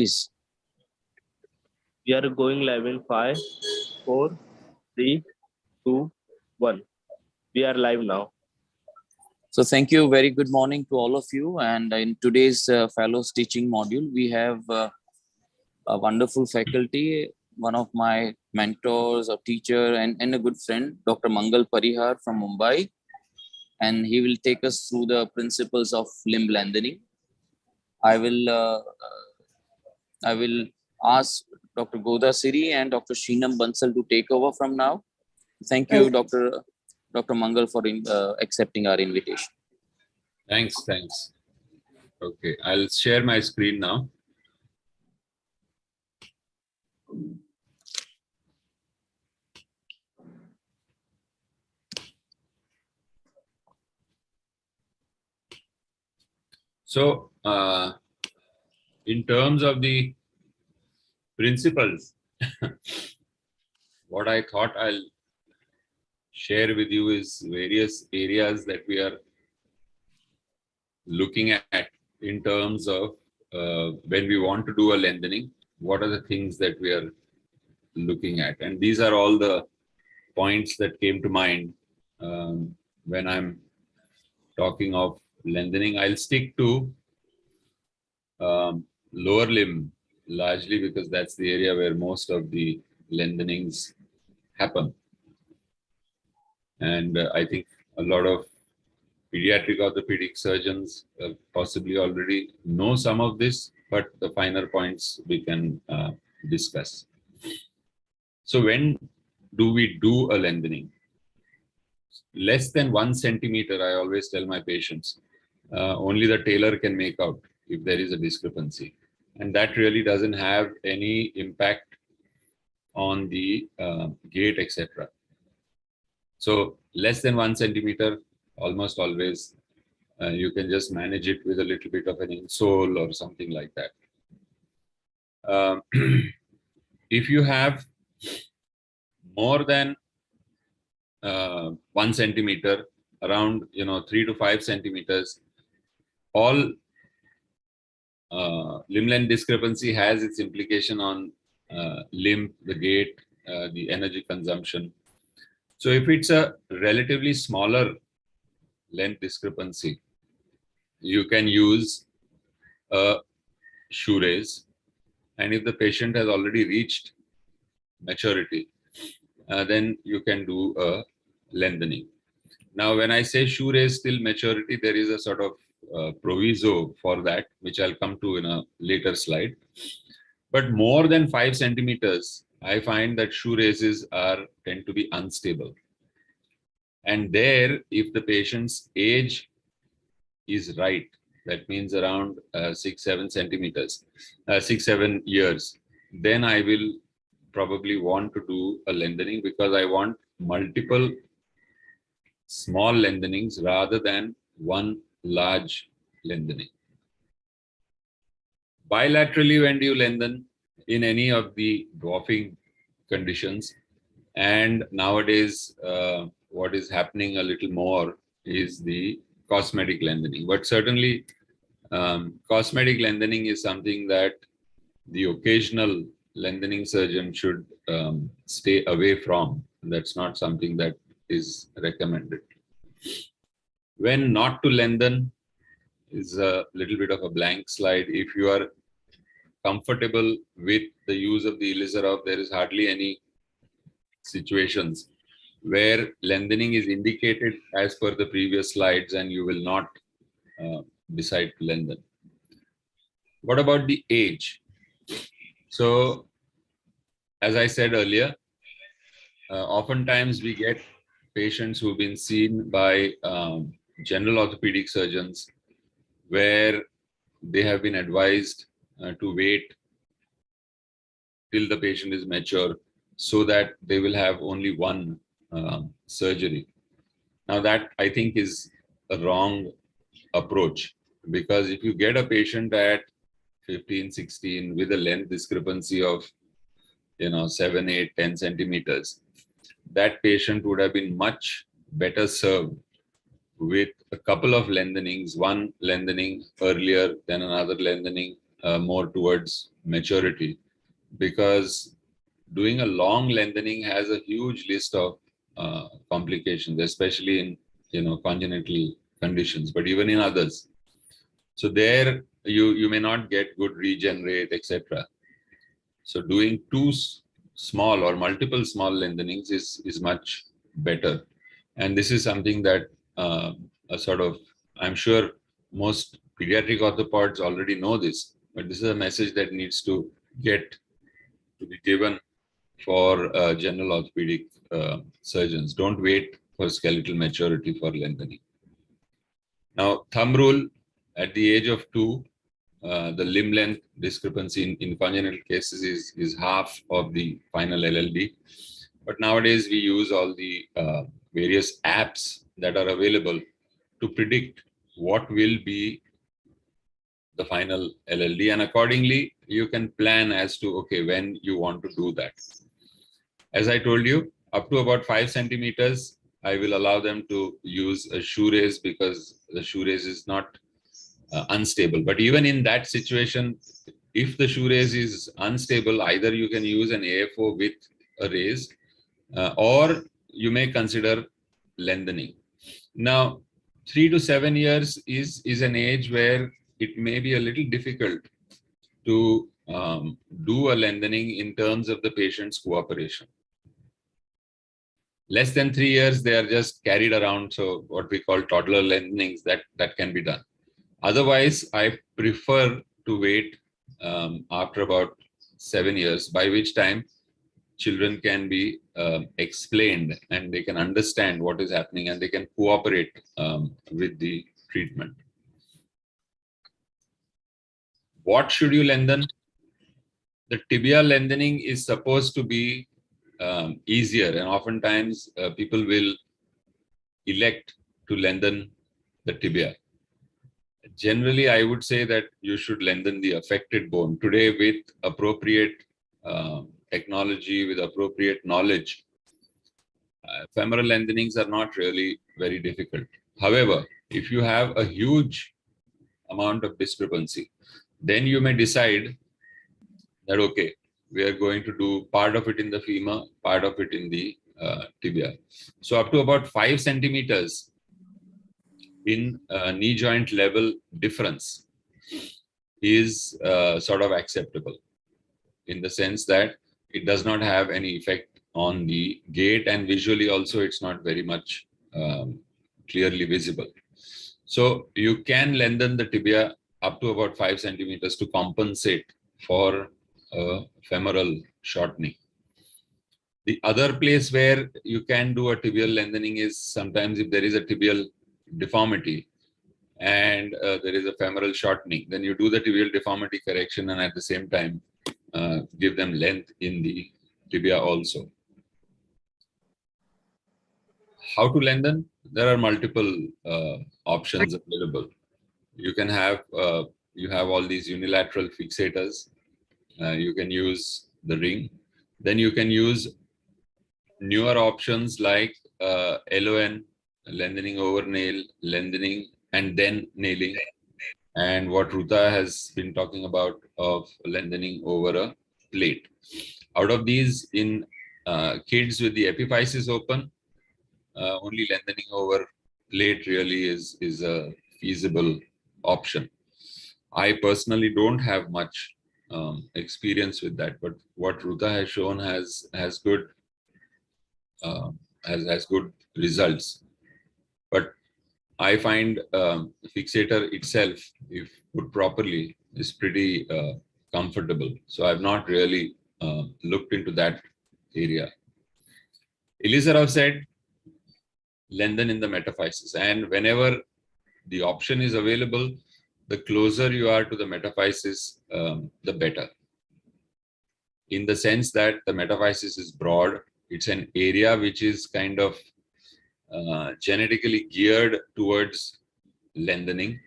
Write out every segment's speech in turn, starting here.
Please. We are going live in 5, 4, 3, 2, 1. We are live now. So thank you. Very good morning to all of you. And in today's fellows teaching module, we have a wonderful faculty, one of my mentors, a teacher, and a good friend, Dr. Mangal Parihar from Mumbai. And he will take us through the principles of limb lengthening. I will ask Dr. Godhasiri and Dr. Shyam Bansal to take over from now. Thank you, Dr. Mangal, for accepting our invitation. Thanks. Okay, I'll share my screen now. So, in terms of the principles, what I thought I'll share with you is various areas that we are looking at in terms of when we want to do a lengthening, what are the things that we are looking at. And these are all the points that came to mind when I'm talking of lengthening. I'll stick to lower limb largely because that's the area where most of the lengthenings happen. And I think a lot of pediatric orthopedic surgeons possibly already know some of this, but the finer points we can discuss. So when do we do a lengthening? Less than 1 centimeter, I always tell my patients, only the tailor can make out if there is a discrepancy. And that really doesn't have any impact on the gait, etc. So less than 1 centimeter, almost always, you can just manage it with a little bit of an insole or something like that. If you have more than 1 centimeter, around 3 to 5 centimeters, all limb length discrepancy has its implication on limb, the gait, the energy consumption. So if it's a relatively smaller length discrepancy, you can use a shoe raise. And if the patient has already reached maturity, then you can do a lengthening. Now, when I say shoe raise till maturity, there is a sort of proviso for that, which I'll come to in a later slide. But more than 5 centimeters, I find that shoe raises tend to be unstable. And there, if the patient's age is right, that means around 6-7 centimeters, 6-7 years, then I will probably want to do a lengthening because I want multiple small lengthenings rather than one large lengthening. Bilaterally, when do you lengthen? In any of the dwarfing conditions. And nowadays, what is happening a little more is the cosmetic lengthening. But certainly, cosmetic lengthening is something that the occasional lengthening surgeon should stay away from. That's not something that is recommended. When not to lengthen is a little bit of a blank slide. If you are comfortable with the use of the Ilizarov, there is hardly any situations where lengthening is indicated as per the previous slides and you will not decide to lengthen. What about the age? So, as I said earlier, oftentimes we get patients who've been seen by general orthopedic surgeons where they have been advised to wait till the patient is mature so that they will have only one surgery. Now that I think is a wrong approach, because if you get a patient at 15, 16 with a length discrepancy of 7, 8, 10 centimeters, that patient would have been much better served with a couple of lengthenings, one lengthening earlier, then another lengthening more towards maturity, because doing a long lengthening has a huge list of complications, especially in congenital conditions, but even in others. So there you may not get good regenerate, etc. So doing two small or multiple small lengthenings is much better. And this is something that a sort of, I'm sure most pediatric orthopods already know this, but this is a message that needs to be given for general orthopedic surgeons. Don't wait for skeletal maturity for lengthening. Now, thumb rule, at the age of 2, the limb length discrepancy in congenital cases is half of the final LLD. But nowadays we use all the various apps that are available to predict what will be the final LLD, and accordingly you can plan as to, okay, when you want to do that. As I told you, up to about 5 centimeters, I will allow them to use a shoe raise, because the shoe raise is not unstable. But even in that situation, if the shoe raise is unstable, either you can use an AFO with a raise, or you may consider lengthening. Now, 3 to 7 years is an age where it may be a little difficult to do a lengthening in terms of the patient's cooperation. Less than 3 years, they are just carried around. So what we call toddler lengthenings, that can be done. Otherwise, I prefer to wait after about 7 years, by which time children can be explained and they can understand what is happening and they can cooperate with the treatment. What should you lengthen? The tibia lengthening is supposed to be easier, and oftentimes people will elect to lengthen the tibia. Generally, I would say that you should lengthen the affected bone. Today, with appropriate technology, with appropriate knowledge, femoral lengthenings are not really very difficult. However, if you have a huge amount of discrepancy, then you may decide that, okay, we are going to do part of it in the femur, part of it in the tibia. So up to about 5 centimeters in knee joint level difference is sort of acceptable, in the sense that it does not have any effect on the gait, and visually also it's not very much clearly visible. So you can lengthen the tibia up to about 5 centimeters to compensate for femoral shortening. The other place where you can do a tibial lengthening is sometimes if there is a tibial deformity and there is a femoral shortening, then you do the tibial deformity correction and at the same time give them length in the tibia also. How to lengthen? There are multiple options available. You can have you have all these unilateral fixators. You can use the ring. Then you can use newer options like LON, lengthening over nail, lengthening and then nailing, and what Ruta has been talking about of lengthening over a plate. Out of these, in kids with the epiphysis open, only lengthening over plate really is a feasible option. I personally don't have much experience with that, but what Ruta has shown has good has good results. But I find fixator itself, if put properly, is pretty comfortable. So I've not really looked into that area. Elizarov said, lengthen in the metaphysis, and whenever the option is available, the closer you are to the metaphysis, the better. In the sense that the metaphysis is broad, it's an area which is kind of genetically geared towards lengthening.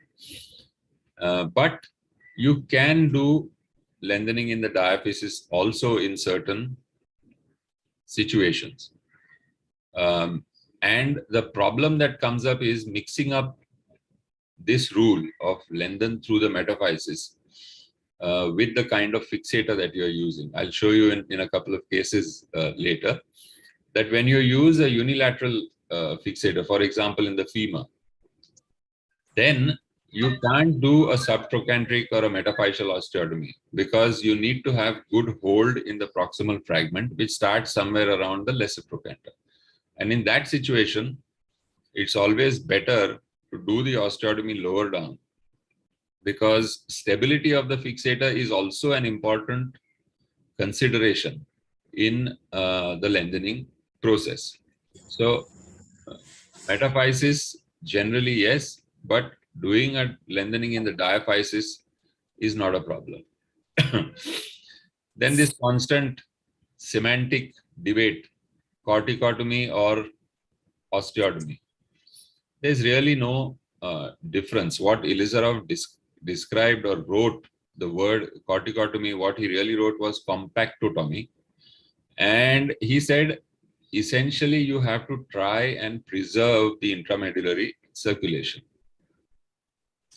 But you can do lengthening in the diaphysis also in certain situations. And the problem that comes up is mixing up this rule of lengthen through the metaphysis with the kind of fixator that you're using. I'll show you in a couple of cases later, that when you use a unilateral fixator, for example, in the femur, then you can't do a subtrochanteric or a metaphyseal osteotomy, because you need to have good hold in the proximal fragment, which starts somewhere around the lesser trochanter. And in that situation, it's always better to do the osteotomy lower down, because stability of the fixator is also an important consideration in the lengthening process. So metaphysis, generally yes, but doing a lengthening in the diaphysis is not a problem. Then this constant semantic debate, corticotomy or osteotomy. There's really no difference. What Elizarov described or wrote, the word corticotomy, what he really wrote was compactotomy. And he said, essentially, you have to try and preserve the intramedullary circulation.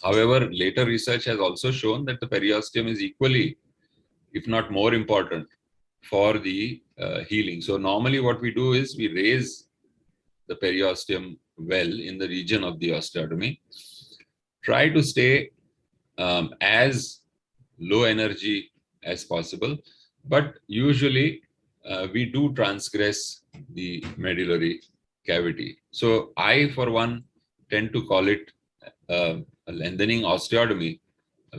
However, later research has also shown that the periosteum is equally, if not more important, for the healing. So normally what we do is we raise the periosteum well in the region of the osteotomy, try to stay as low energy as possible, but usually we do transgress the medullary cavity. So I, for one, tend to call it a lengthening osteotomy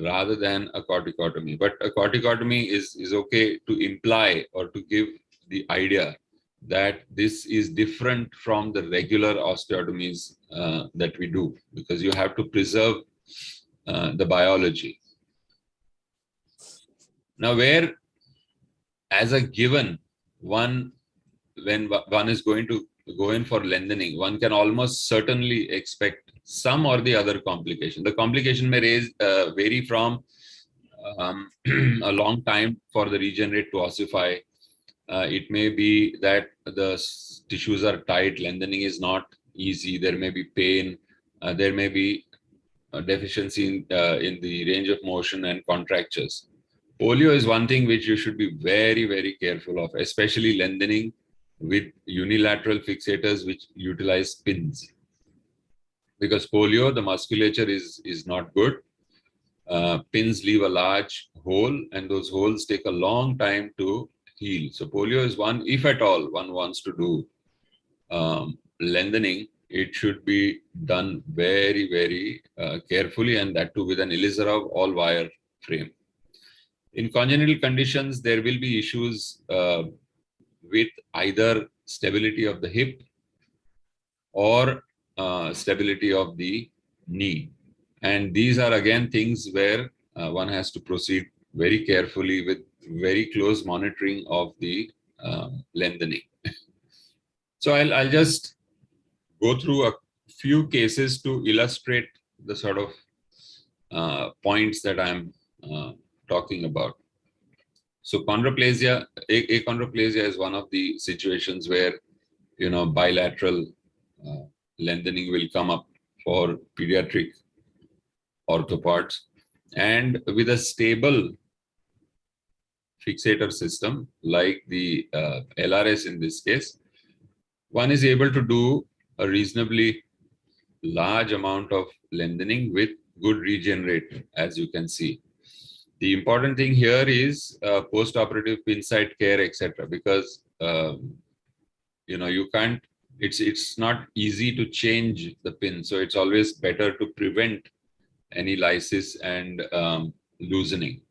rather than a corticotomy. But a corticotomy is okay to imply or to give the idea that this is different from the regular osteotomies that we do, because you have to preserve the biology. Now, where as a given, when one is going to go in for lengthening, one can almost certainly expect some or the other complication. The complication may vary from a long time for the regenerate to ossify. It may be that the tissues are tight, lengthening is not easy, there may be pain, there may be a deficiency in the range of motion and contractures. Polio is one thing which you should be very, very careful of, especially lengthening with unilateral fixators which utilize pins. Because polio, the musculature is not good. Pins leave a large hole, and those holes take a long time to heal. So polio is one, if at all one wants to do lengthening, it should be done very, very carefully, and that too with an Elizarov all-wire frame. In congenital conditions, there will be issues with either stability of the hip or stability of the knee. And these are again things where one has to proceed very carefully with very close monitoring of the lengthening. So I'll just go through a few cases to illustrate the sort of points that I'm talking about. So chondroplasia, achondroplasia is one of the situations where, you know, bilateral lengthening will come up for pediatric orthopods, and with a stable fixator system like the LRS in this case, one is able to do a reasonably large amount of lengthening with good regenerate, as you can see. The important thing here is post-operative pin site care, etc., because you know, you can't. It's not easy to change the pin, so it's always better to prevent any lysis and loosening.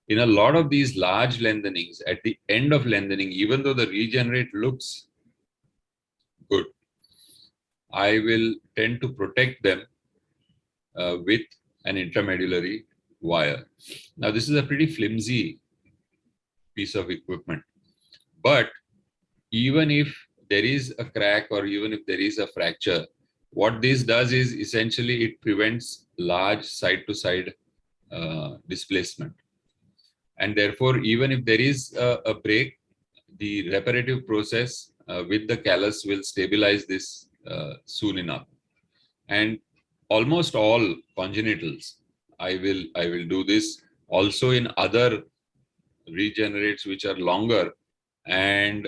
In a lot of these large lengthenings, at the end of lengthening, even though the regenerate looks good, I will tend to protect them with an intramedullary wire. Now, this is a pretty flimsy piece of equipment, but even if there is a crack or even if there is a fracture, what this does is essentially it prevents large side-to-side displacement. And therefore, even if there is a break, the reparative process with the callus will stabilize this soon enough. And almost all congenitals, I will do this also in other regenerates which are longer, and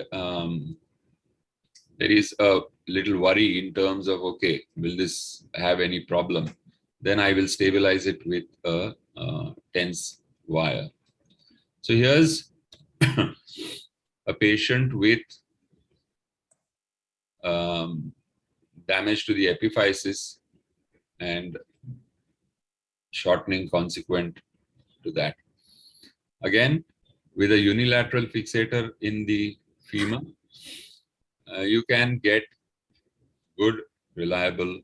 there is a little worry in terms of, okay, will this have any problem? Then I will stabilize it with a tense wire. So here's a patient with damage to the epiphysis and shortening consequent to that. Again, with a unilateral fixator in the femur, you can get good, reliable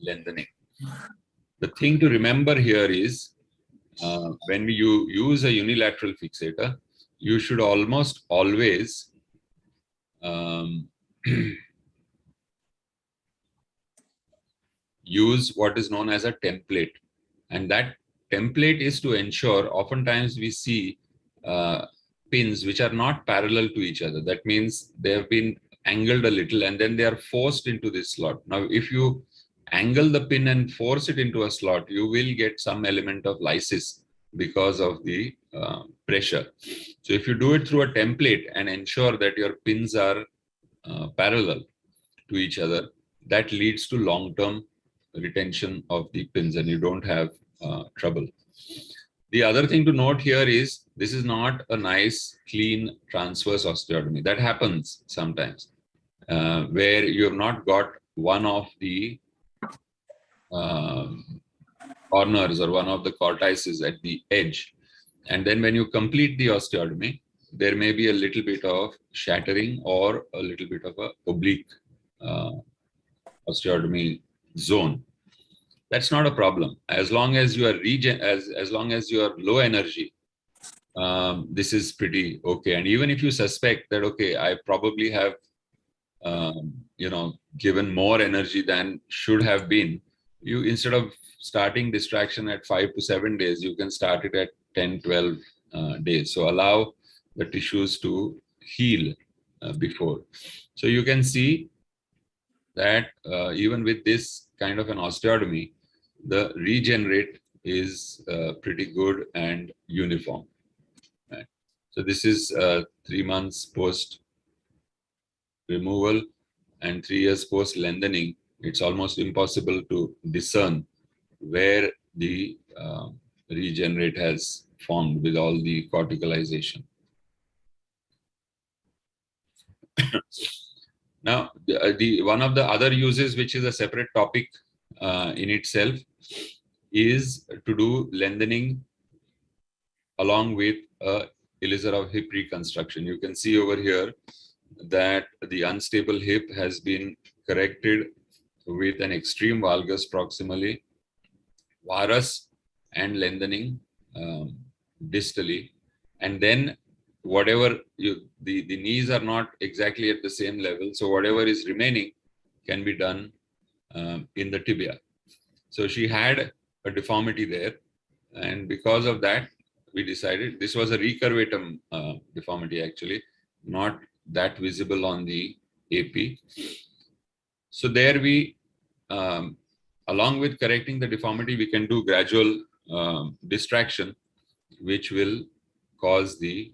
lengthening. The thing to remember here is when you use a unilateral fixator, you should almost always use what is known as a template. And that template is to ensure, oftentimes we see pins which are not parallel to each other. That means they have been angled a little and then they are forced into this slot. Now, if you angle the pin and force it into a slot, you will get some element of lysis because of the pressure. So if you do it through a template and ensure that your pins are parallel to each other, that leads to long-term retention of the pins and you don't have trouble. The other thing to note here is this is not a nice, clean transverse osteotomy. That happens sometimes where you have not got one of the corners or one of the cortices at the edge. And then when you complete the osteotomy, there may be a little bit of shattering or a little bit of a oblique osteotomy zone. That's not a problem. As long as you are as long as you are low energy, this is pretty okay. And even if you suspect that, okay, I probably have given more energy than should have been, you, instead of starting distraction at 5 to 7 days, you can start it at 10, 12 days. So allow the tissues to heal before. So you can see that even with this kind of an osteotomy, the regenerate is pretty good and uniform. Right? So this is 3 months post removal and 3 years post lengthening. It's almost impossible to discern where the regenerate has formed with all the corticalization. Now, one of the other uses, which is a separate topic in itself, is to do lengthening along with a elixir of hip reconstruction. You can see over here that the unstable hip has been corrected with an extreme valgus proximally, varus and lengthening distally, and then whatever the knees are not exactly at the same level, so whatever is remaining can be done in the tibia. So she had a deformity there, and because of that, we decided this was a recurvatum deformity, actually, not that visible on the AP. So there we, along with correcting the deformity, we can do gradual distraction, which will cause the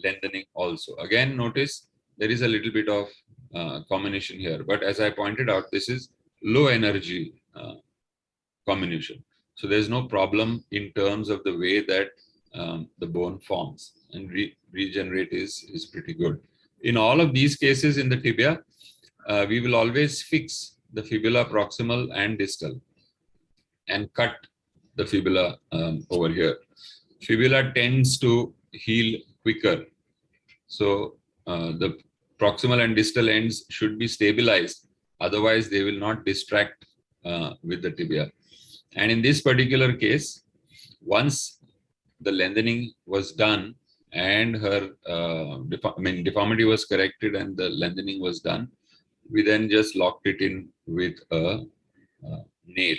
lengthening also. Again, notice there is a little bit of comminution here, but as I pointed out, this is low energy comminution. So there's no problem in terms of the way that the bone forms, and regenerate is pretty good. In all of these cases in the tibia, we will always fix the fibula proximal and distal and cut the fibula over here. Fibula tends to heal quicker. So the proximal and distal ends should be stabilized. Otherwise, they will not distract with the tibia. And in this particular case, once the lengthening was done and her deformity was corrected and the lengthening was done, we then just locked it in with a nail.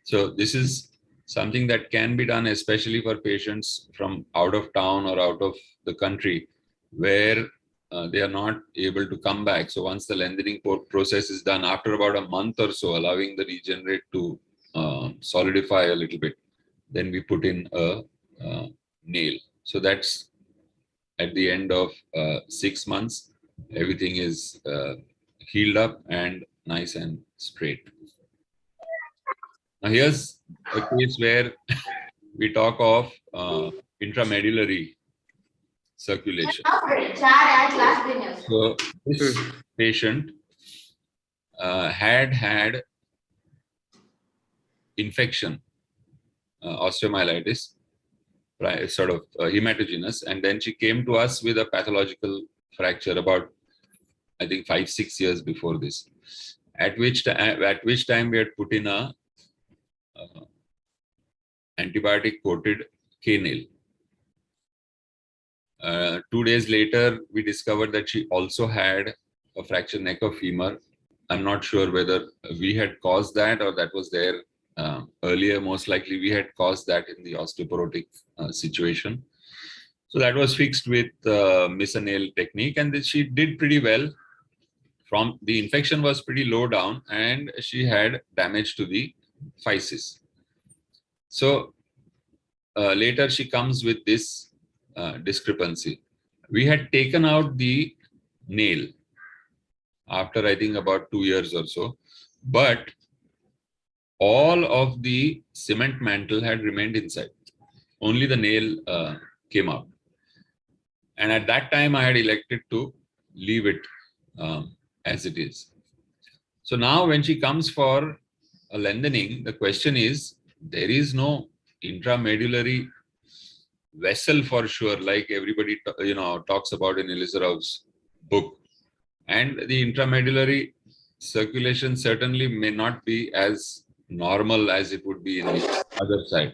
So this is something that can be done, especially for patients from out of town or out of the country, where they are not able to come back. So once the lengthening process is done, after about a month or so, allowing the regenerate to solidify a little bit, then we put in a nail. So that's at the end of 6 months, everything is healed up and nice and straight. Now here's a case where we talk of intramedullary circulation. So this patient had infection, osteomyelitis, sort of hematogenous, and then she came to us with a pathological fracture about, I think, 5-6 years before this, at which time we had put in a antibiotic coated K nail. 2 days later, we discovered that she also had a fractured neck of femur. I'm not sure whether we had caused that or that was there earlier. Most likely we had caused that in the osteoporotic situation. So that was fixed with nail technique, and she did pretty well. From the infection was pretty low down, and she had damage to the physis. So later she comes with this discrepancy. We had taken out the nail after, I think, about 2 years or so, but all of the cement mantle had remained inside. Only the nail came out. And at that time, I had elected to leave it as it is. So now when she comes for a lengthening, the question is, there is no intramedullary vessel for sure, like everybody talks about in Elizarov's book. And the intramedullary circulation certainly may not be as normal as it would be in the other side.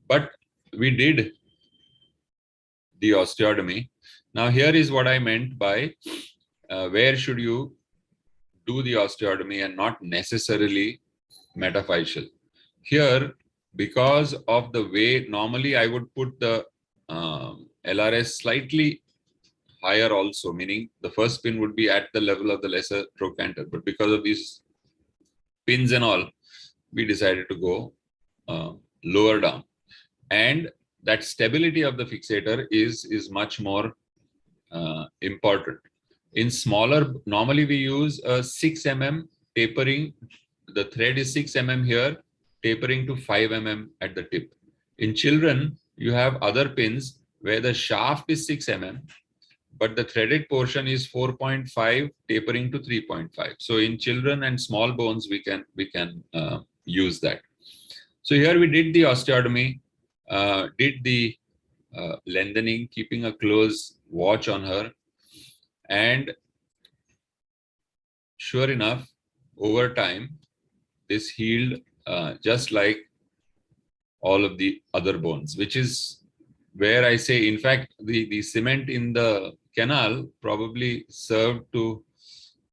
But we did the osteotomy. Now here is what I meant by where should you do the osteotomy and not necessarily metaphyseal. Here, because of the way normally I would put the LRS slightly higher also, meaning the first pin would be at the level of the lesser trochanter. But because of these pins and all, we decided to go lower down. And that stability of the fixator is much more important. In smaller, normally we use a 6 mm tapering. The thread is 6 mm here, tapering to 5 mm at the tip. In children, you have other pins where the shaft is 6 mm, but the threaded portion is 4.5 tapering to 3.5. So in children and small bones, we can use that. So here we did the osteotomy, did the lengthening, keeping a close watch on her. And sure enough, over time, this healed just like all of the other bones, which is where I say, in fact, the cement in the canal probably served to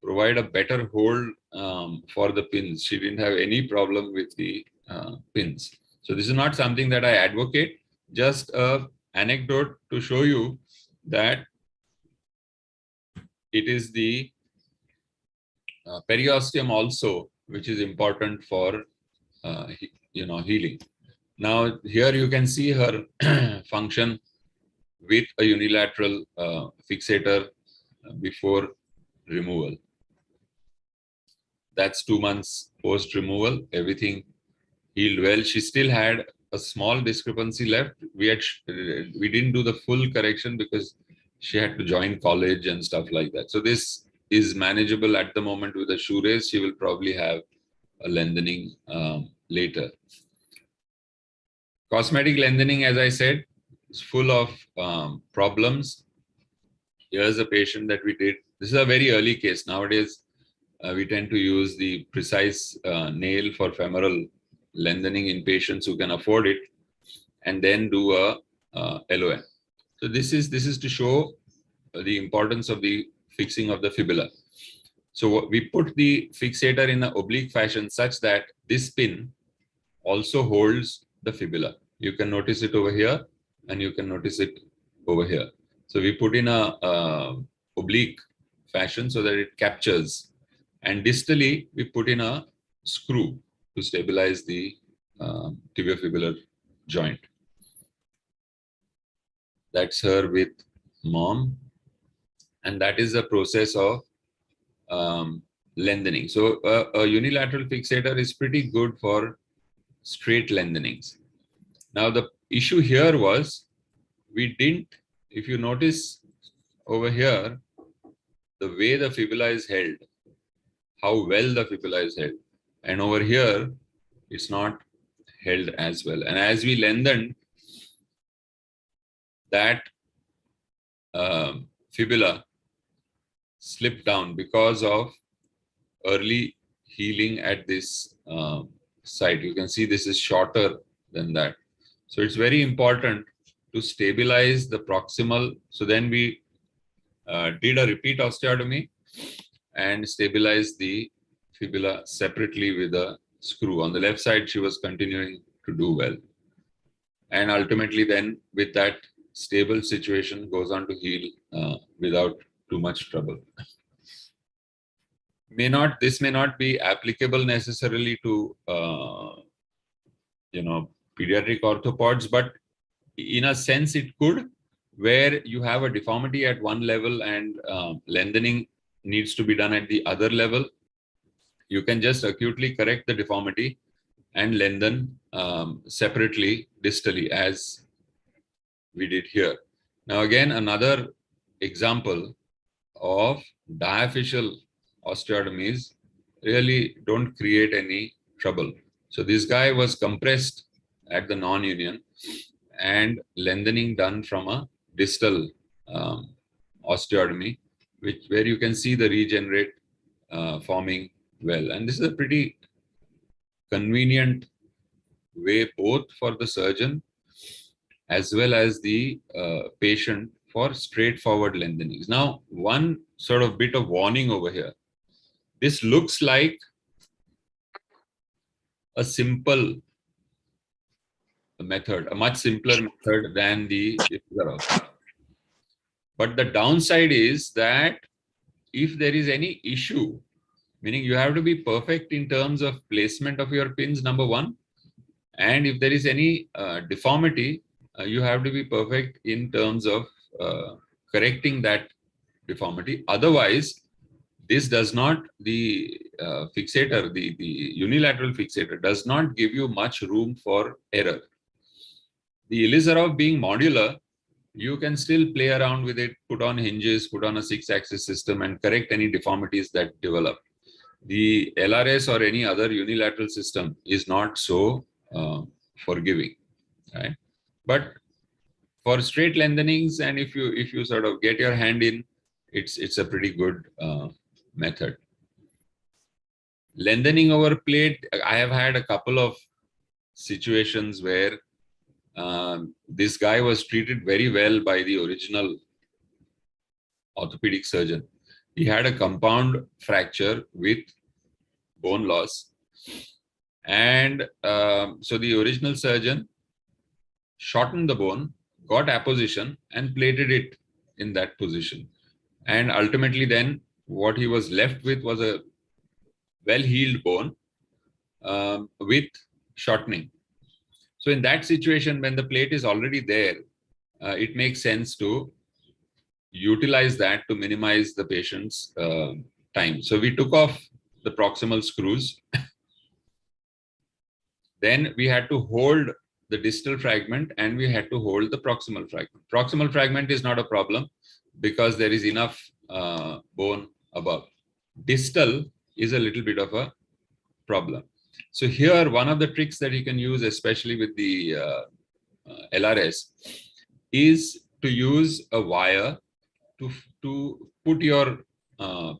provide a better hold for the pins. She didn't have any problem with the pins. So this is not something that I advocate, just an anecdote to show you that it is the periosteum also which is important for healing. Now here you can see her function with a unilateral fixator before removal. That's 2 months post removal. Everything healed well. She still had a small discrepancy left. We didn't do the full correction because she had to join college and stuff like that. So this is manageable at the moment with a shoe raise. She will probably have a lengthening later. Cosmetic lengthening, as I said, is full of problems. Here's a patient that we did. This is a very early case. Nowadays, we tend to use the precise nail for femoral lengthening in patients who can afford it, and then do a LON. So this is to show the importance of the fixing of the fibula. So we put the fixator in an oblique fashion such that this pin also holds the fibula. You can notice it over here, and you can notice it over here. So we put in a oblique fashion so that it captures, and distally we put in a screw to stabilize the tibiofibular joint. That's her with mom. And that is the process of lengthening. So a unilateral fixator is pretty good for straight lengthenings. Now the issue here was we didn't, if you notice over here, the way the fibula is held, how well the fibula is held. And over here, it's not held as well. And as we lengthened, that fibula slipped down because of early healing at this site. You can see this is shorter than that. So it's very important to stabilize the proximal. So then we did a repeat osteotomy and stabilized the fibula separately with a screw. On the left side, she was continuing to do well. And ultimately then with that stable situation goes on to heal without too much trouble. This may not be applicable necessarily to pediatric orthopods, but in a sense it could, where you have a deformity at one level and lengthening needs to be done at the other level. You can just acutely correct the deformity and lengthen separately distally, as we did here. Now again, another example of diaphyseal osteotomies really don't create any trouble. So this guy was compressed at the non-union and lengthening done from a distal osteotomy, where you can see the regenerate forming well. And this is a pretty convenient way both for the surgeon as well as the patient for straightforward lengthenings. Now, one sort of bit of warning over here. This looks like a simple method, a much simpler method than the figure. But the downside is that if there is any issue, meaning you have to be perfect in terms of placement of your pins, number one, and if there is any deformity, you have to be perfect in terms of correcting that deformity. Otherwise, this does not, the fixator, the unilateral fixator does not give you much room for error. The Elizarov being modular, you can still play around with it, put on hinges, put on a 6-axis system and correct any deformities that develop. The LRS or any other unilateral system is not so forgiving, right? But for straight lengthenings, and if you sort of get your hand in, it's a pretty good method. Lengthening over plate, I have had a couple of situations where this guy was treated very well by the original orthopedic surgeon. He had a compound fracture with bone loss. And so the original surgeon shortened the bone, got apposition and plated it in that position. And ultimately then what he was left with was a well-healed bone with shortening. So in that situation, when the plate is already there, it makes sense to utilize that to minimize the patient's time. So we took off the proximal screws. Then we had to hold the distal fragment and we had to hold the proximal fragment. Proximal fragment is not a problem because there is enough bone above. Distal is a little bit of a problem. So here, one of the tricks that you can use, especially with the LRS, is to use a wire to put your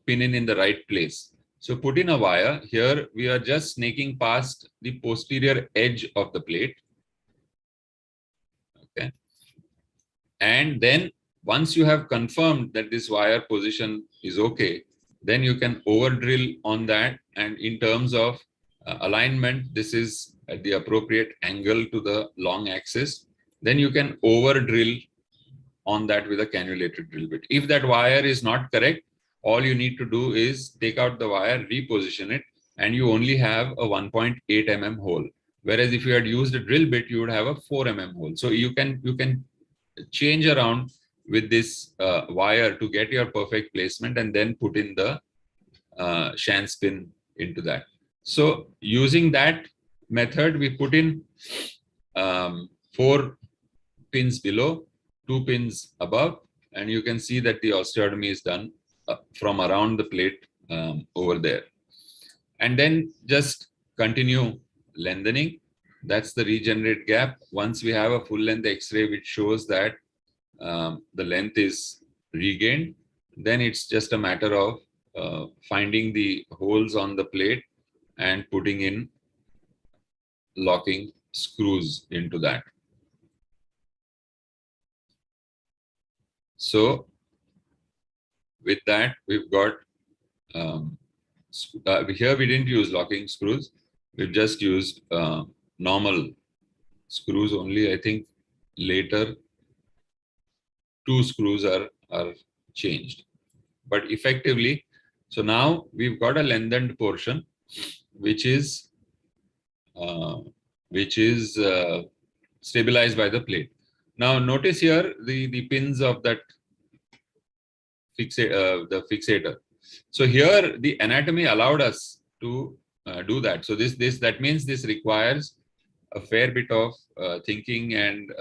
pin in the right place. So put in a wire. Here we are just snaking past the posterior edge of the plate. Okay. And then once you have confirmed that this wire position is okay, then you can over drill on that. And in terms of alignment, this is at the appropriate angle to the long axis. Then you can over drill on that with a cannulated drill bit. If that wire is not correct, all you need to do is take out the wire, reposition it, and you only have a 1.8 mm hole. Whereas if you had used a drill bit, you would have a 4 mm hole. So you can change around with this wire to get your perfect placement and then put in the Shan's pin into that. So using that method, we put in 4 pins below, 2 pins above, and you can see that the osteotomy is done from around the plate over there. And then just continue lengthening. That's the regenerate gap. Once we have a full length X-ray which shows that the length is regained, then it's just a matter of finding the holes on the plate and putting in locking screws into that. So with that, we've got here we didn't use locking screws. We've just used normal screws only. I think later 2 screws are changed, but effectively, so now we've got a lengthened portion which is stabilized by the plate. Now notice here the pins of that the fixator. So here the anatomy allowed us to do that. So that means this requires a fair bit of thinking and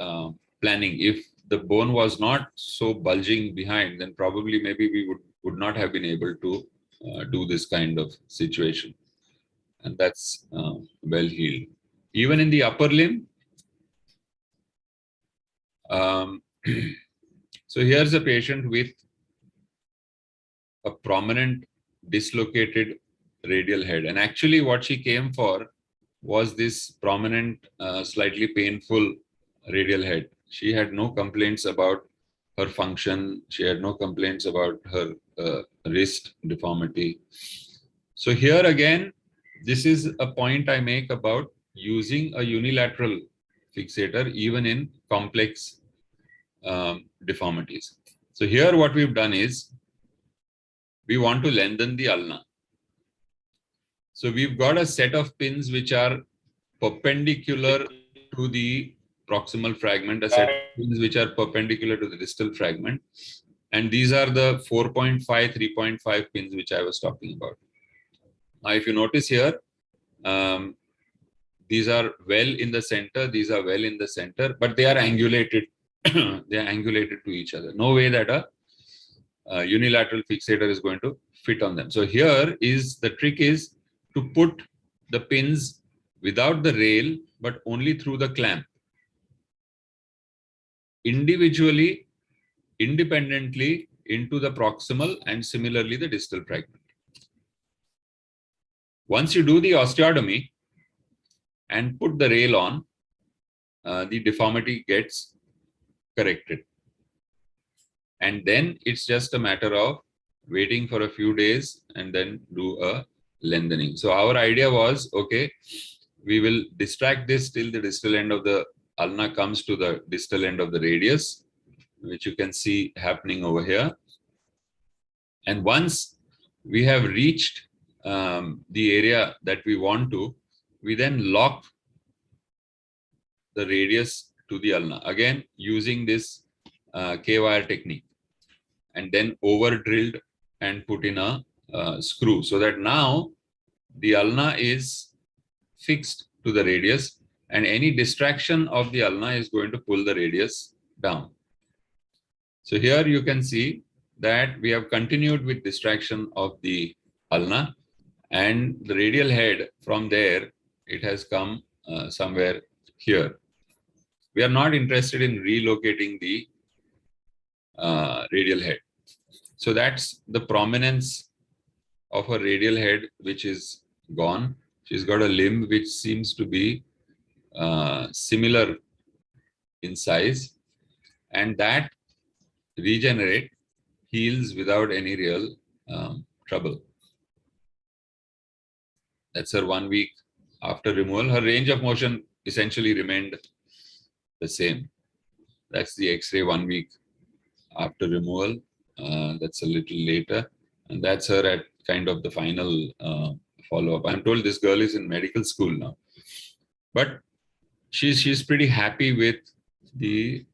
planning. If the bone was not so bulging behind, then probably maybe we would not have been able to do this kind of situation. And that's well healed. Even in the upper limb, so here's a patient with a prominent dislocated radial head. And actually what she came for was this prominent, slightly painful radial head. She had no complaints about her function. She had no complaints about her wrist deformity. So here again, this is a point I make about using a unilateral fixator even in complex deformities. So here what we've done is we want to lengthen the ulna. So we've got a set of pins which are perpendicular to the proximal fragment, a set of pins which are perpendicular to the distal fragment. And these are the 4.5, 3.5 pins which I was talking about. Now, if you notice here, these are well in the center, these are well in the center, but they are angulated. They are angulated to each other. No way that a unilateral fixator is going to fit on them. So here is the trick is to put the pins without the rail, but only through the clamp. Individually, independently into the proximal and similarly the distal fragment. Once you do the osteotomy and put the rail on, the deformity gets corrected. And then it's just a matter of waiting for a few days and then do a lengthening. So our idea was, okay, we will distract this till the distal end of the ulna comes to the distal end of the radius, which you can see happening over here. And once we have reached the area that we want to, we then lock the radius to the ulna, again using this K-wire technique, and then over drilled and put in a screw, so that now the ulna is fixed to the radius and any distraction of the ulna is going to pull the radius down. So here you can see that we have continued with distraction of the ulna, and the radial head from there, it has come somewhere here. We are not interested in relocating the radial head. So that's the prominence of a radial head which is gone. She's got a limb which seems to be similar in size, and that regenerate heals without any real trouble. That's her 1 week after removal. Her range of motion essentially remained the same. That's the X-ray 1 week after removal. That's a little later, and that's her at kind of the final follow-up. I'm told this girl is in medical school now. but she's pretty happy with the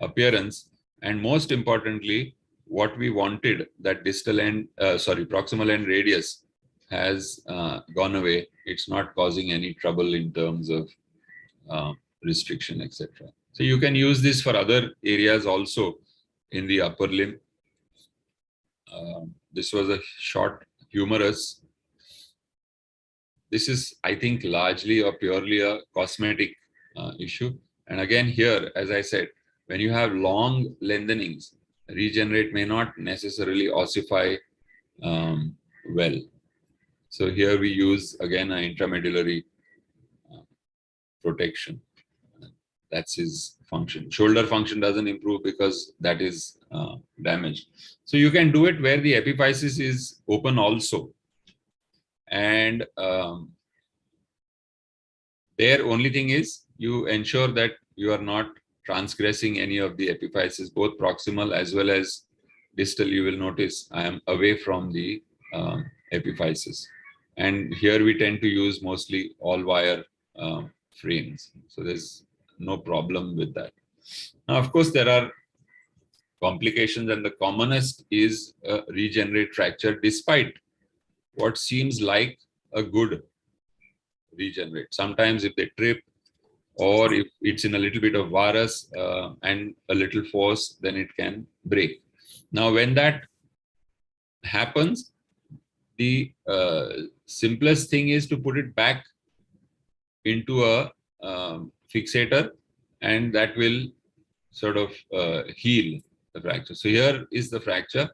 appearance, and most importantly, what we wanted, that distal end, proximal end radius has gone away. It's not causing any trouble in terms of restriction, etc. So you can use this for other areas also in the upper limb. This was a short humerus. This is, I think, largely or purely a cosmetic issue. And again, here, as I said, when you have long lengthenings, regenerate may not necessarily ossify well. So here we use, again, an intramedullary protection. That's his function. Shoulder function doesn't improve because that is damaged. So you can do it where the epiphysis is open also. And there, only thing is you ensure that you are not transgressing any of the epiphysis, both proximal as well as distal. You will notice I am away from the epiphysis. And here we tend to use mostly all wire frames. So there's no problem with that. Now, of course, there are complications, and the commonest is a regenerate fracture, despite what seems like a good regenerate. Sometimes if they trip, or if it's in a little bit of varus and a little force, then it can break. Now, when that happens, the simplest thing is to put it back into a fixator, and that will sort of heal the fracture. So here is the fracture.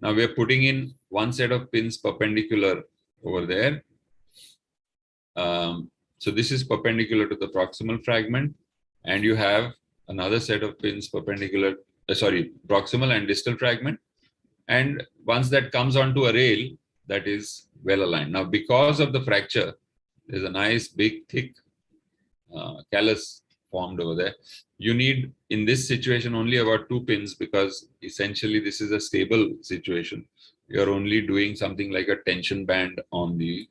Now we are putting in one set of pins perpendicular over there. So this is perpendicular to the proximal fragment, and you have another set of pins perpendicular, proximal and distal fragment. And once that comes onto a rail, that is well aligned. Now, because of the fracture, there's a nice big thick callus formed over there. You need, in this situation, only about 2 pins, because essentially this is a stable situation. You're only doing something like a tension band on the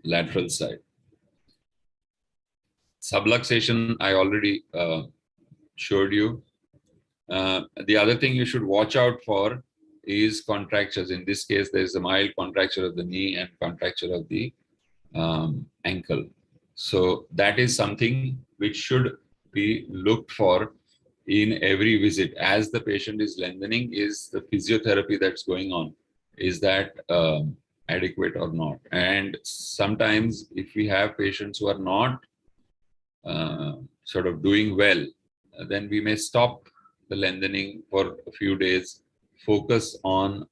lateral side. Subluxation, I already showed you. The other thing you should watch out for is contractures. In this case, there's a mild contracture of the knee and contracture of the ankle. So that is something which should be looked for in every visit. As the patient is lengthening, is the physiotherapy that's going on, is that adequate or not? And sometimes if we have patients who are not sort of doing well, then we may stop the lengthening for a few days, focus on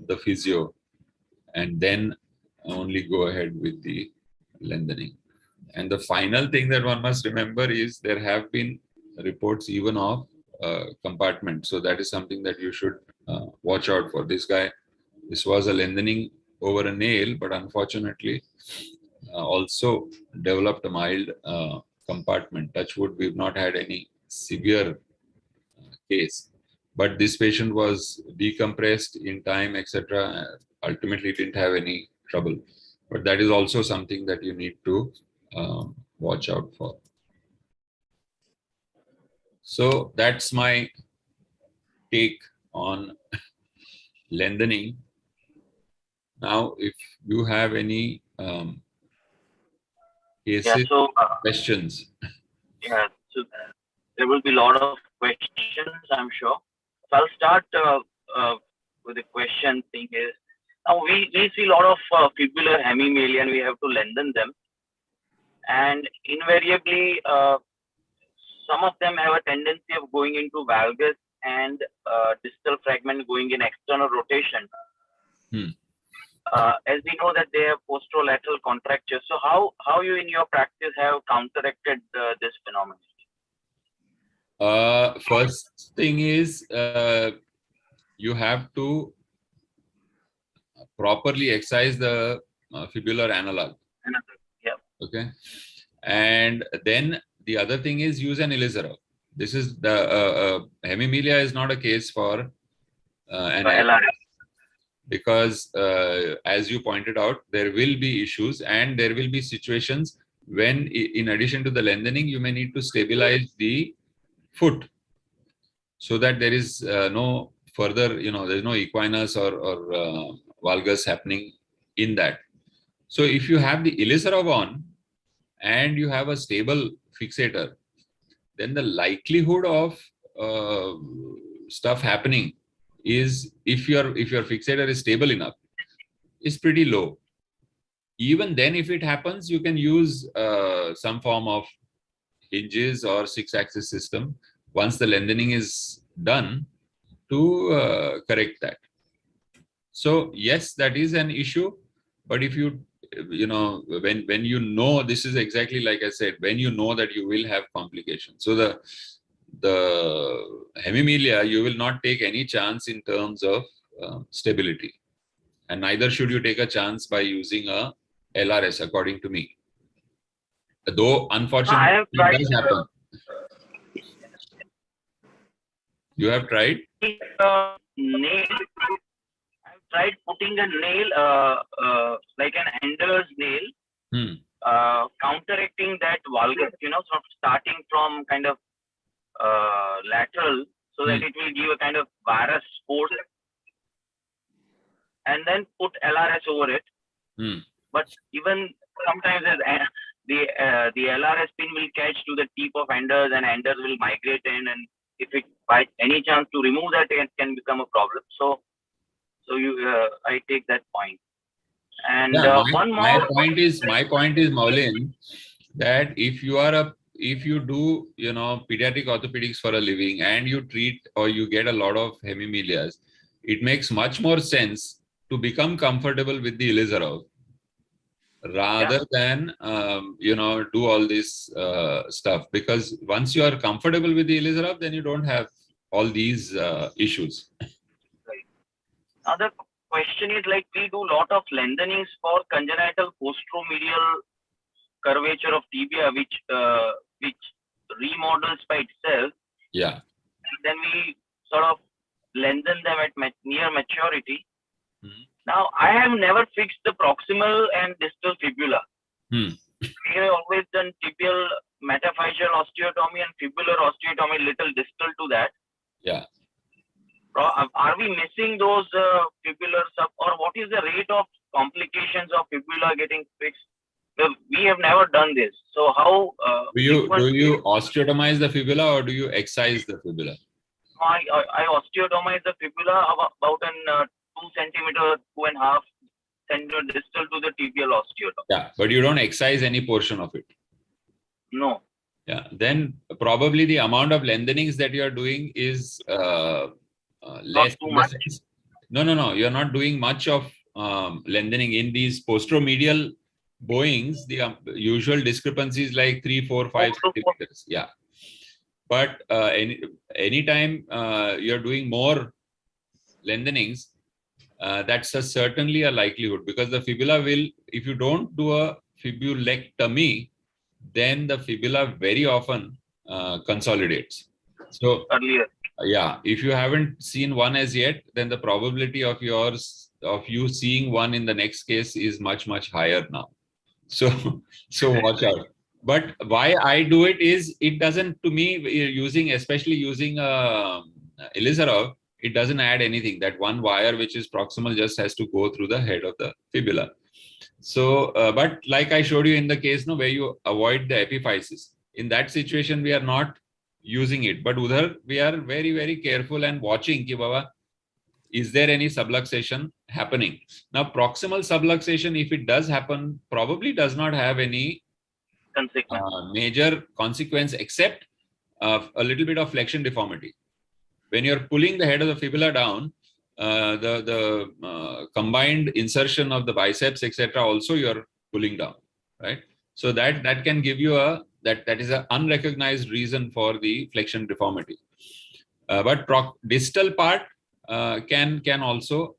the physio, and then only go ahead with the lengthening. And the final thing that one must remember is there have been reports even of compartment. So that is something that you should watch out for. This was a lengthening over a nail, but unfortunately also developed a mild compartment. Touch wood, we've not had any severe case, but this patient was decompressed in time, etc. Ultimately didn't have any trouble, but that is also something that you need to watch out for. So that's my take on lengthening. Now, if you have any cases, questions. Yeah, so there will be a lot of questions, I'm sure. So I'll start with the question thing is, now we see a lot of fibular hemimelia, and we have to lengthen them. And invariably, some of them have a tendency of going into valgus and distal fragment going in external rotation. As we know that they have posterolateral contracture. So how you in your practice have counteracted this phenomenon? First thing is you have to properly excise the fibular analog. Yeah. Okay. And then the other thing is use an Elizarov. This is the hemimelia is not a case for an LRS, because as you pointed out, there will be issues and there will be situations when in addition to the lengthening, you may need to stabilize the foot so that there is no further, there's no equinus or valgus happening in that. So if you have the Ilizarov on and you have a stable fixator, then the likelihood of stuff happening is, if your fixator is stable enough, is pretty low. Even then, if it happens, you can use some form of hinges or 6-axis system once the lengthening is done to correct that. So yes, that is an issue, but if you when you know, this is exactly like I said, when you know that you will have complications. So the hemimelia, you will not take any chance in terms of stability, and neither should you take a chance by using a LRS, according to me. Though unfortunately it does happen. You have tried? Nail. I've tried putting a nail, like an ender's nail, counteracting that valgus, sort of starting from kind of lateral, so that it will give a kind of varus force, and then put LRS over it. But even sometimes the LRS pin will catch to the tip of enders, and enders will migrate in, and if it by any chance to remove that, it can become a problem. So I take that point. And one more. My point is, Maulin, that if you do pediatric orthopedics for a living and you treat or you get a lot of hemimelias, it makes much more sense to become comfortable with the Ilizarov rather than do all this stuff, because once you are comfortable with the Ilizarov, then you don't have all these issues. Right. Now the question is, like, we do a lot of lengthenings for congenital posteromedial curvature of tibia, which remodels by itself. Yeah. And then we sort of lengthen them at near maturity. Now, I have never fixed the proximal and distal fibula. We have always done tibial metaphyseal osteotomy and fibular osteotomy, little distal to that. Yeah. Are we missing those fibular or what is the rate of complications of fibula getting fixed? We have never done this. So how do you osteotomize the fibula or do you excise the fibula? I osteotomize the fibula about an 2 centimeter, 2.5 centimeter distal to the tibial osteotomy. Yeah, but you don't excise any portion of it. No. Yeah, then probably the amount of lengthenings that you are doing is less. Not too much. No. You're not doing much of lengthening in these posteromedial bowings. The usual discrepancy is like 3, 4, 5 centimeters. Yeah. But anytime you're doing more lengthenings, that's certainly a likelihood, because the fibula will, if you don't do a fibulectomy, then the fibula very often consolidates. So yeah, if you haven't seen one as yet, then the probability of you seeing one in the next case is much, much higher now. So watch out. But why I do it is, it doesn't, to me, especially using Ilizarov, it doesn't add anything. That one wire which is proximal just has to go through the head of the fibula. So, but like I showed you in the case where you avoid the epiphysis, in that situation we are not using it. But udhar we are very, very careful and watching ki baba, is there any subluxation happening? Now, proximal subluxation, if it does happen, probably does not have any major consequence, except a little bit of flexion deformity. When you're pulling the head of the fibula down, the combined insertion of the biceps, etc., also you're pulling down, right? So that can give you that is an unrecognized reason for the flexion deformity. But distal part can also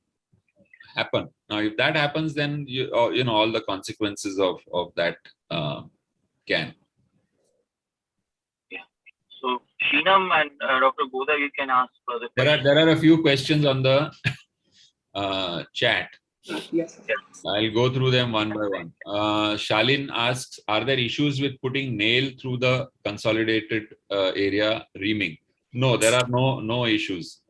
happen. Now, if that happens, then all the consequences of that can. So Shyam and Dr. Godha, you can ask further questions. There are a few questions on the chat. Yes. I'll go through them one by one. Shalin asks, are there issues with putting nail through the consolidated area reaming? No, there are no issues.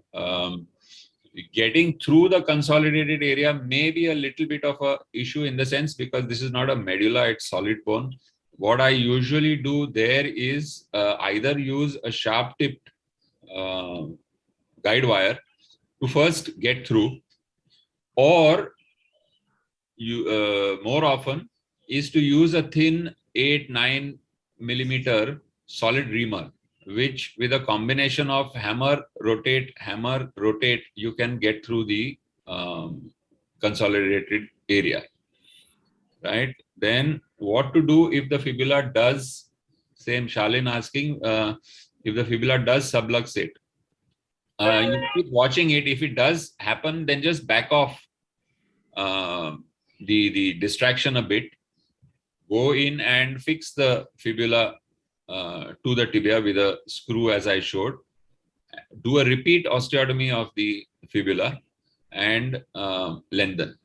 Getting through the consolidated area may be a little bit of a issue in the sense because this is not a medulla, it's solid bone. What I usually do there is either use a sharp tipped guide wire to first get through, or you more often is to use a thin 8-9 millimeter solid reamer, which with a combination of hammer, rotate, you can get through the consolidated area, right? Then what to do if the fibula does, same Shalin asking, if the fibula does subluxate. You keep watching it. If it does happen, then just back off the distraction a bit, go in and fix the fibula to the tibia with a screw as I showed, do a repeat osteotomy of the fibula and lengthen.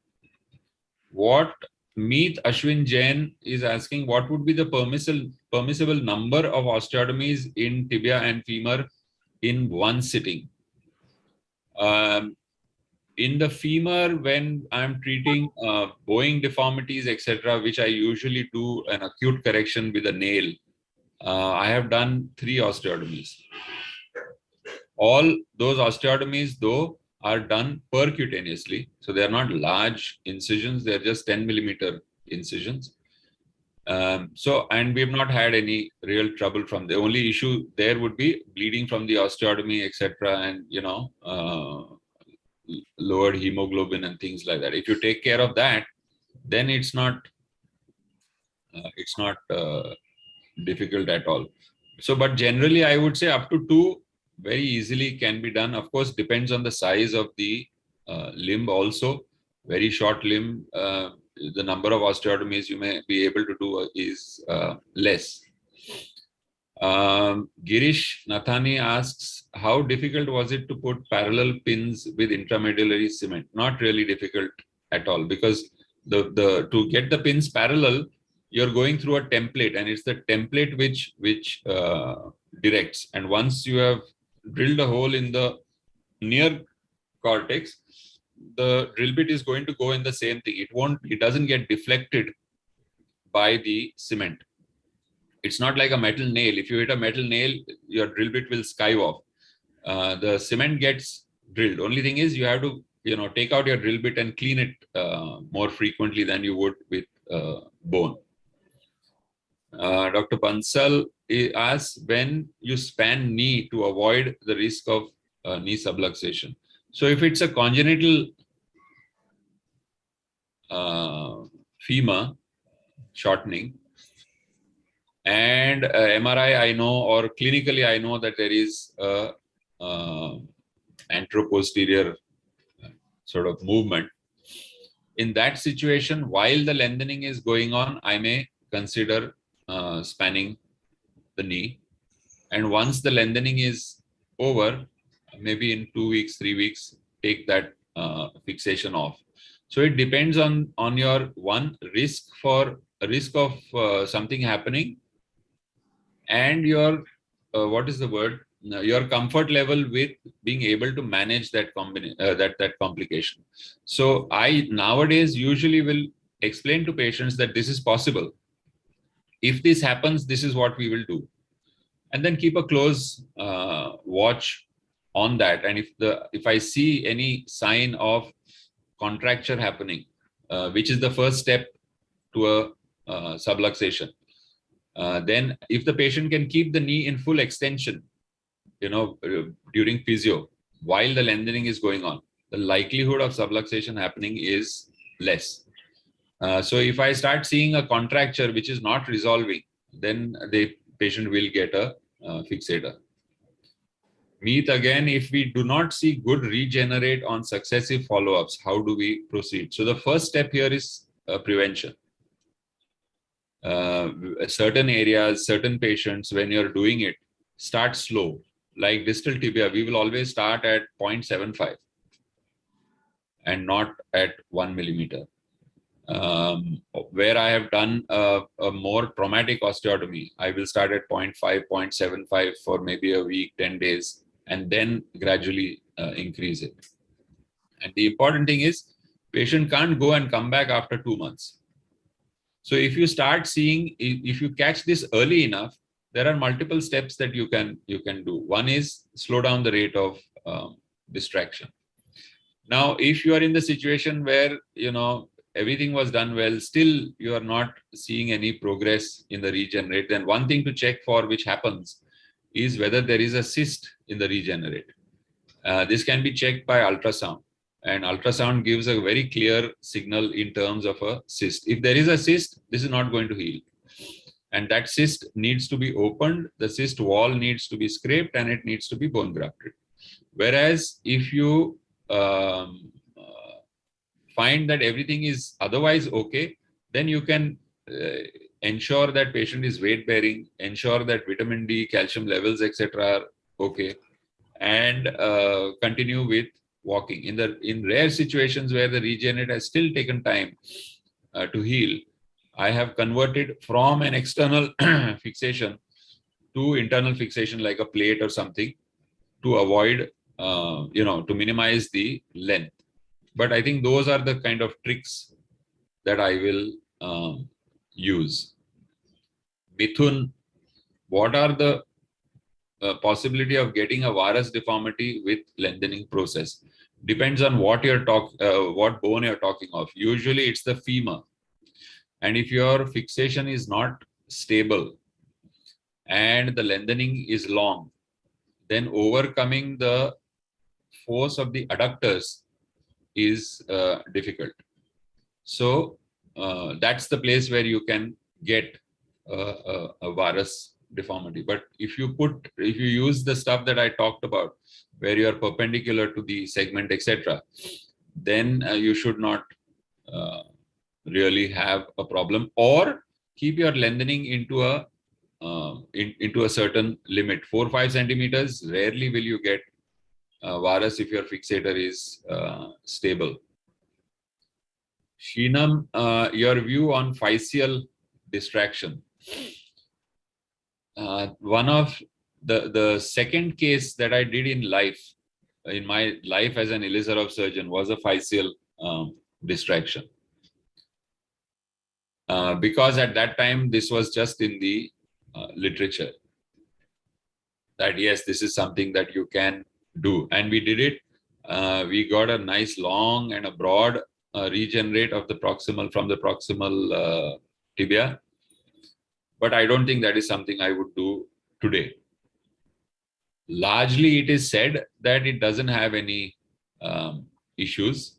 What Meet Jain is asking, what would be the permissible number of osteotomies in tibia and femur in one sitting? In the femur, when I'm treating bowing deformities, etc., which I usually do an acute correction with a nail, I have done 3 osteotomies. All those osteotomies, though, are done percutaneously. So they are not large incisions. They're just 10 millimeter incisions. And we have not had any real trouble from the only issue there would be bleeding from the osteotomy, etc., and, you know, lowered hemoglobin and things like that. If you take care of that, then it's not difficult at all. So, but generally, I would say up to 2 very easily can be done. Of course, depends on the size of the limb also. Very short limb, the number of osteotomies you may be able to do is less. Girish Nathani asks, how difficult was it to put parallel pins with intramedullary cement? Not really difficult at all, because to get the pins parallel, you're going through a template, and it's the template which directs. And once you have drilled a hole in the near cortex, the drill bit is going to go in the same thing. It doesn't get deflected by the cement. It's not like a metal nail. If you hit a metal nail, your drill bit will skive off. The cement gets drilled. Only thing is you have to, take out your drill bit and clean it more frequently than you would with bone. Dr. Bansal asks, when you span knee to avoid the risk of knee subluxation. So if it's a congenital femur shortening, and MRI I know, or clinically I know that there is a anteroposterior sort of movement. In that situation, while the lengthening is going on, I may consider spanning the knee. And once the lengthening is over, maybe in 2 weeks, 3 weeks, take that fixation off. So it depends on your risk of something happening, and your your comfort level with being able to manage that complication. So I nowadays usually will explain to patients that this is possible. If this happens, this is what we will do, and then keep a close watch on that. And if I see any sign of contracture happening, which is the first step to a subluxation, then if the patient can keep the knee in full extension, during physio, while the lengthening is going on, the likelihood of subluxation happening is less. So if I start seeing a contracture which is not resolving, then the patient will get a fixator. Meet again, if we do not see good regenerate on successive follow-ups, how do we proceed? So the first step here is prevention. Certain areas, certain patients, when you're doing it, start slow. Like distal tibia, we will always start at 0.75. and not at 1 millimeter. Where I have done a more traumatic osteotomy, I will start at 0.5, 0.75 for maybe a week, 10 days, and then gradually increase it. And the important thing is, patient can't go and come back after 2 months. So if you start seeing, if you catch this early enough, there are multiple steps that you can do. One is slow down the rate of distraction. Now, if you are in the situation where, everything was done well, still you are not seeing any progress in the regenerate, then one thing to check for, which happens, is whether there is a cyst in the regenerate. This can be checked by ultrasound, and ultrasound gives a very clear signal in terms of a cyst. If there is a cyst, this is not going to heal. And that cyst needs to be opened, the cyst wall needs to be scraped, and it needs to be bone grafted. Whereas if you find that everything is otherwise okay, then you can ensure that patient is weight bearing, ensure that vitamin D, calcium levels, etc. are okay, and continue with walking. In rare situations where the regenerate has still taken time to heal, I have converted from an external fixation to internal fixation, like a plate or something, to avoid, to minimize the length. But I think those are the kind of tricks that I will use. Mithun, what are the possibility of getting a varus deformity with lengthening process? Depends on what what bone you're talking of. Usually it's the femur. And if your fixation is not stable and the lengthening is long, then overcoming the force of the adductors is difficult. So that's the place where you can get a varus deformity. But if you use the stuff that I talked about, where you are perpendicular to the segment, etc., then you should not really have a problem, or keep your lengthening into a certain limit. 4-5 centimeters, rarely will you get varus if your fixator is stable. Shinam, your view on physeal distraction. One of the second case that I did in my life as an Elizarov surgeon, was a physeal distraction. Because at that time, this was just in the literature, that yes, this is something that you can do. And we did it. We got a nice long and a broad regenerate of the proximal, from the proximal tibia. But I don't think that is something I would do today. Largely, it is said that it doesn't have any issues.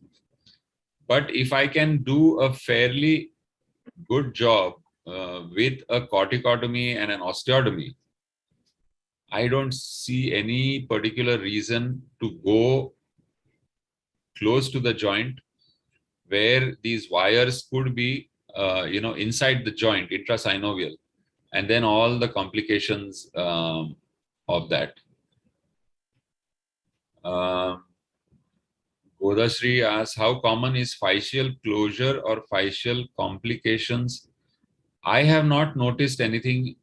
But if I can do a fairly good job with a corticotomy and an osteotomy, I don't see any particular reason to go close to the joint where these wires could be, inside the joint, intrasynovial, and then all the complications of that. Godhasiri asks, how common is physeal closure or physeal complications? I have not noticed anything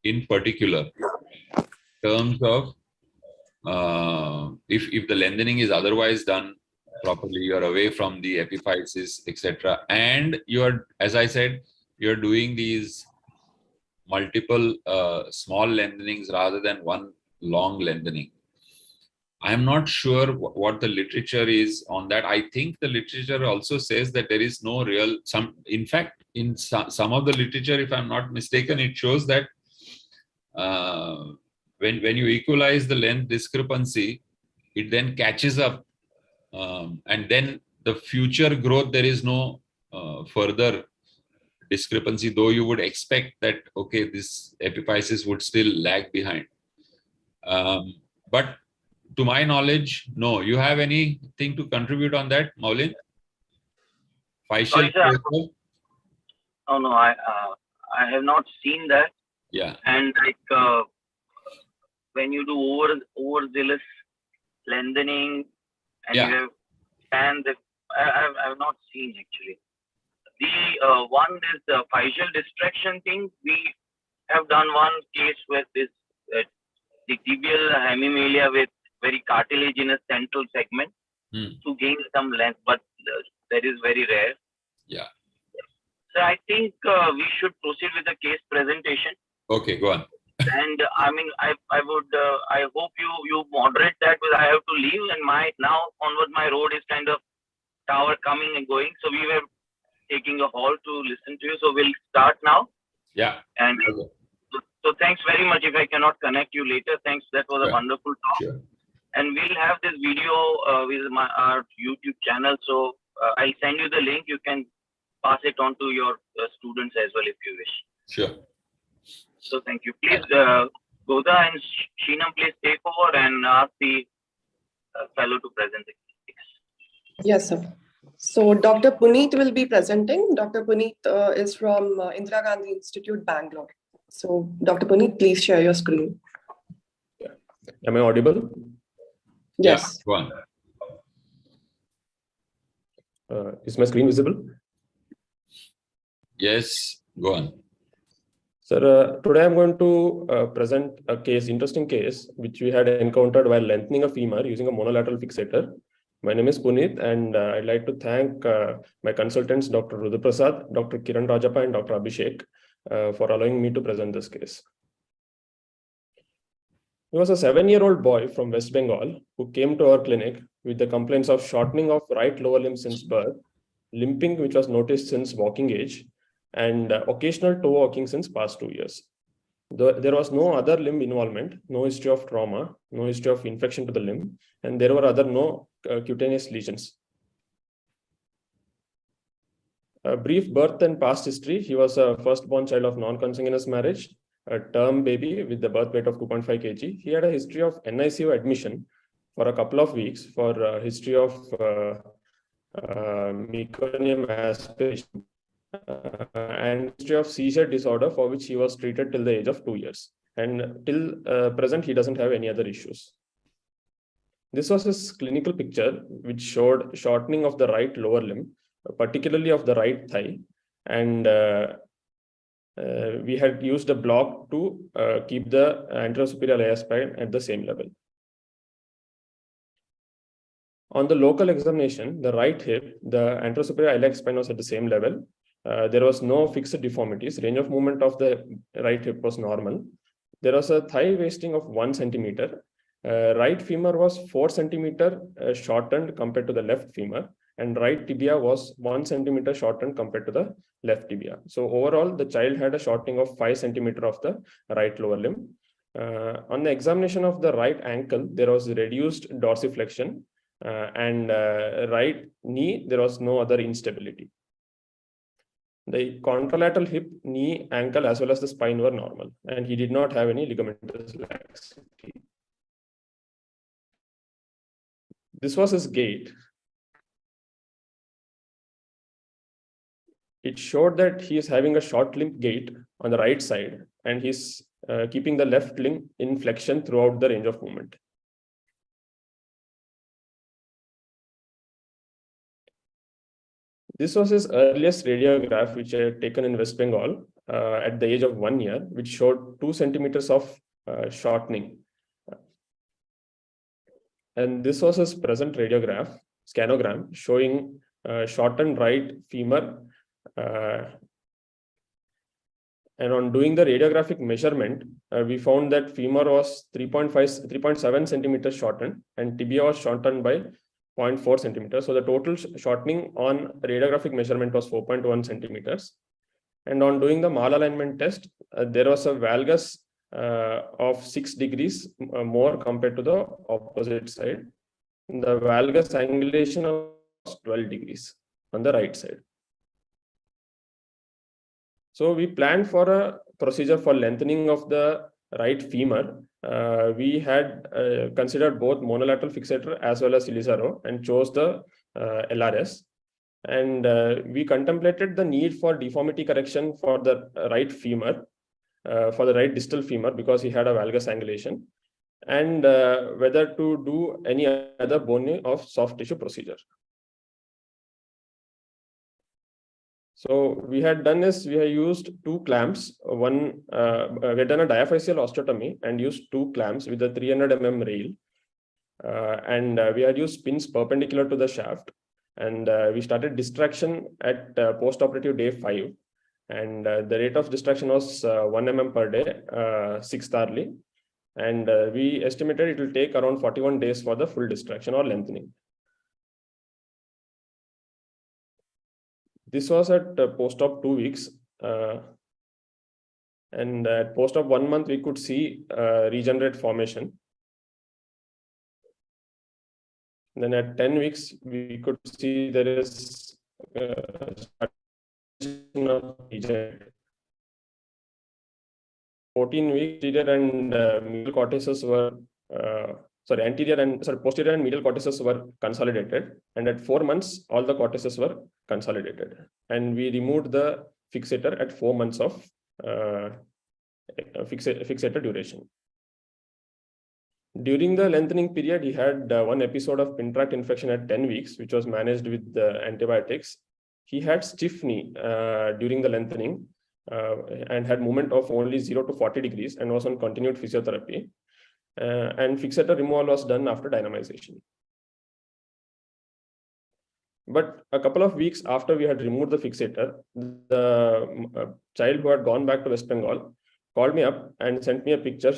in particular in terms of if the lengthening is otherwise done properly, you're away from the epiphysis, etc. And you're, as I said, you're doing these multiple small lengthenings rather than one long lengthening. I'm not sure what the literature is on that. I think the literature also says that there is no real, in fact, in some of the literature, if I'm not mistaken, it shows that when you equalize the length discrepancy, it then catches up, and then the future growth, there is no further discrepancy, though you would expect that, okay, this epiphysis would still lag behind. But to my knowledge, no. You have anything to contribute on that, Maulin? Physeal closure? Oh no, I have not seen that. Yeah. And when you do overzealous lengthening, and you have and I've not seen actually. The one is the facial distraction thing. We have done one case with this the tibial hemimelia with very cartilage in a central segment to gain some length, but that is very rare. Yeah. So I think we should proceed with the case presentation. Okay, go on. And I mean, I would I hope you moderate that because I have to leave, and now onward my road is kind of tower coming and going. So we were taking a halt to listen to you. So we'll start now. Yeah. And so thanks very much. If I cannot connect you later, thanks. That was a wonderful talk. Sure. And we'll have this video with our YouTube channel. So I'll send you the link. You can pass it on to your students as well if you wish. Sure. So thank you. Please, Godha and Shyam, please take over and ask the fellow to present the case. Yes, sir. So Dr. Puneet will be presenting. Dr. Puneet is from Indira Gandhi Institute, Bangalore. So Dr. Puneet, please share your screen. Am I audible? Yes. Yeah, go on. Is my screen visible? Yes, go on. Sir, today I'm going to present a case, interesting case, which we had encountered while lengthening a femur using a monolateral fixator. My name is Puneet, and I'd like to thank my consultants, Dr. Rudraprasad, Dr. Kiran Rajappa, and Dr. Abhishek for allowing me to present this case. He was a 7-year-old boy from West Bengal who came to our clinic with the complaints of shortening of right lower limb since birth, limping which was noticed since walking age, and occasional toe walking since past 2 years. There was no other limb involvement, no history of trauma, no history of infection to the limb, and there were no cutaneous lesions. A brief birth and past history. He was a firstborn child of non-consanguineous marriage, a term baby with the birth weight of 2.5 kg. He had a history of NICU admission for a couple of weeks for a history of meconium aspiration and history of seizure disorder for which he was treated till the age of 2 years. And till present, he doesn't have any other issues. This was his clinical picture, which showed shortening of the right lower limb, particularly of the right thigh. And we had used a block to keep the anterosuperior iliac spine at the same level. On the local examination, the right hip, the anterosuperior iliac spine was at the same level. There was no fixed deformities. Range of movement of the right hip was normal. There was a thigh wasting of 1 centimeter. Right femur was 4 centimeter shortened compared to the left femur, and right tibia was 1 centimeter shortened compared to the left tibia. So overall, the child had a shortening of 5 centimeter of the right lower limb. On the examination of the right ankle, there was reduced dorsiflexion, and right knee, there was no other instability. The contralateral hip, knee, ankle, as well as the spine were normal, and he did not have any ligamentous laxity. This was his gait. It showed that he is having a short limb gait on the right side, and he's keeping the left limb in flexion throughout the range of movement. This was his earliest radiograph, which I had taken in West Bengal at the age of 1 year, which showed 2 centimeters of shortening. And this was his present radiograph, scanogram, showing shortened right femur. And on doing the radiographic measurement, we found that femur was 3.7 centimeters shortened, and tibia was shortened by 0.4 centimeters. So the total shortening on radiographic measurement was 4.1 centimeters. And on doing the malalignment test, there was a valgus of 6 degrees more compared to the opposite side. The valgus angulation was 12 degrees on the right side. So we planned for a procedure for lengthening of the right femur. We had considered both monolateral fixator as well as Ilisaro and chose the LRS. And we contemplated the need for deformity correction for the right femur, for the right distal femur, because he had a valgus angulation, and whether to do any other bone of soft tissue procedure. So we had done is we have used two clamps. One we had done a diaphyseal osteotomy and used two clamps with a 300 rail. And we had used pins perpendicular to the shaft. And we started distraction at post-operative day 5. And the rate of distraction was 1 per day, 6 hourly. And we estimated it will take around 41 days for the full distraction or lengthening. This was at post-op 2 weeks. And at post-op 1 month, we could see regenerate formation. Then at 10 weeks, we could see there is of 14 weeks, anterior and medial cortices were posterior and medial cortices were consolidated, and at 4 months, all the cortices were consolidated, and we removed the fixator at 4 months of fixator duration. During the lengthening period, he had one episode of pin tract infection at 10 weeks, which was managed with antibiotics. He had stiff knee during the lengthening and had movement of only 0 to 40 degrees and was on continued physiotherapy. And fixator removal was done after dynamization. But a couple of weeks after we had removed the fixator, the child who had gone back to West Bengal called me up and sent me a picture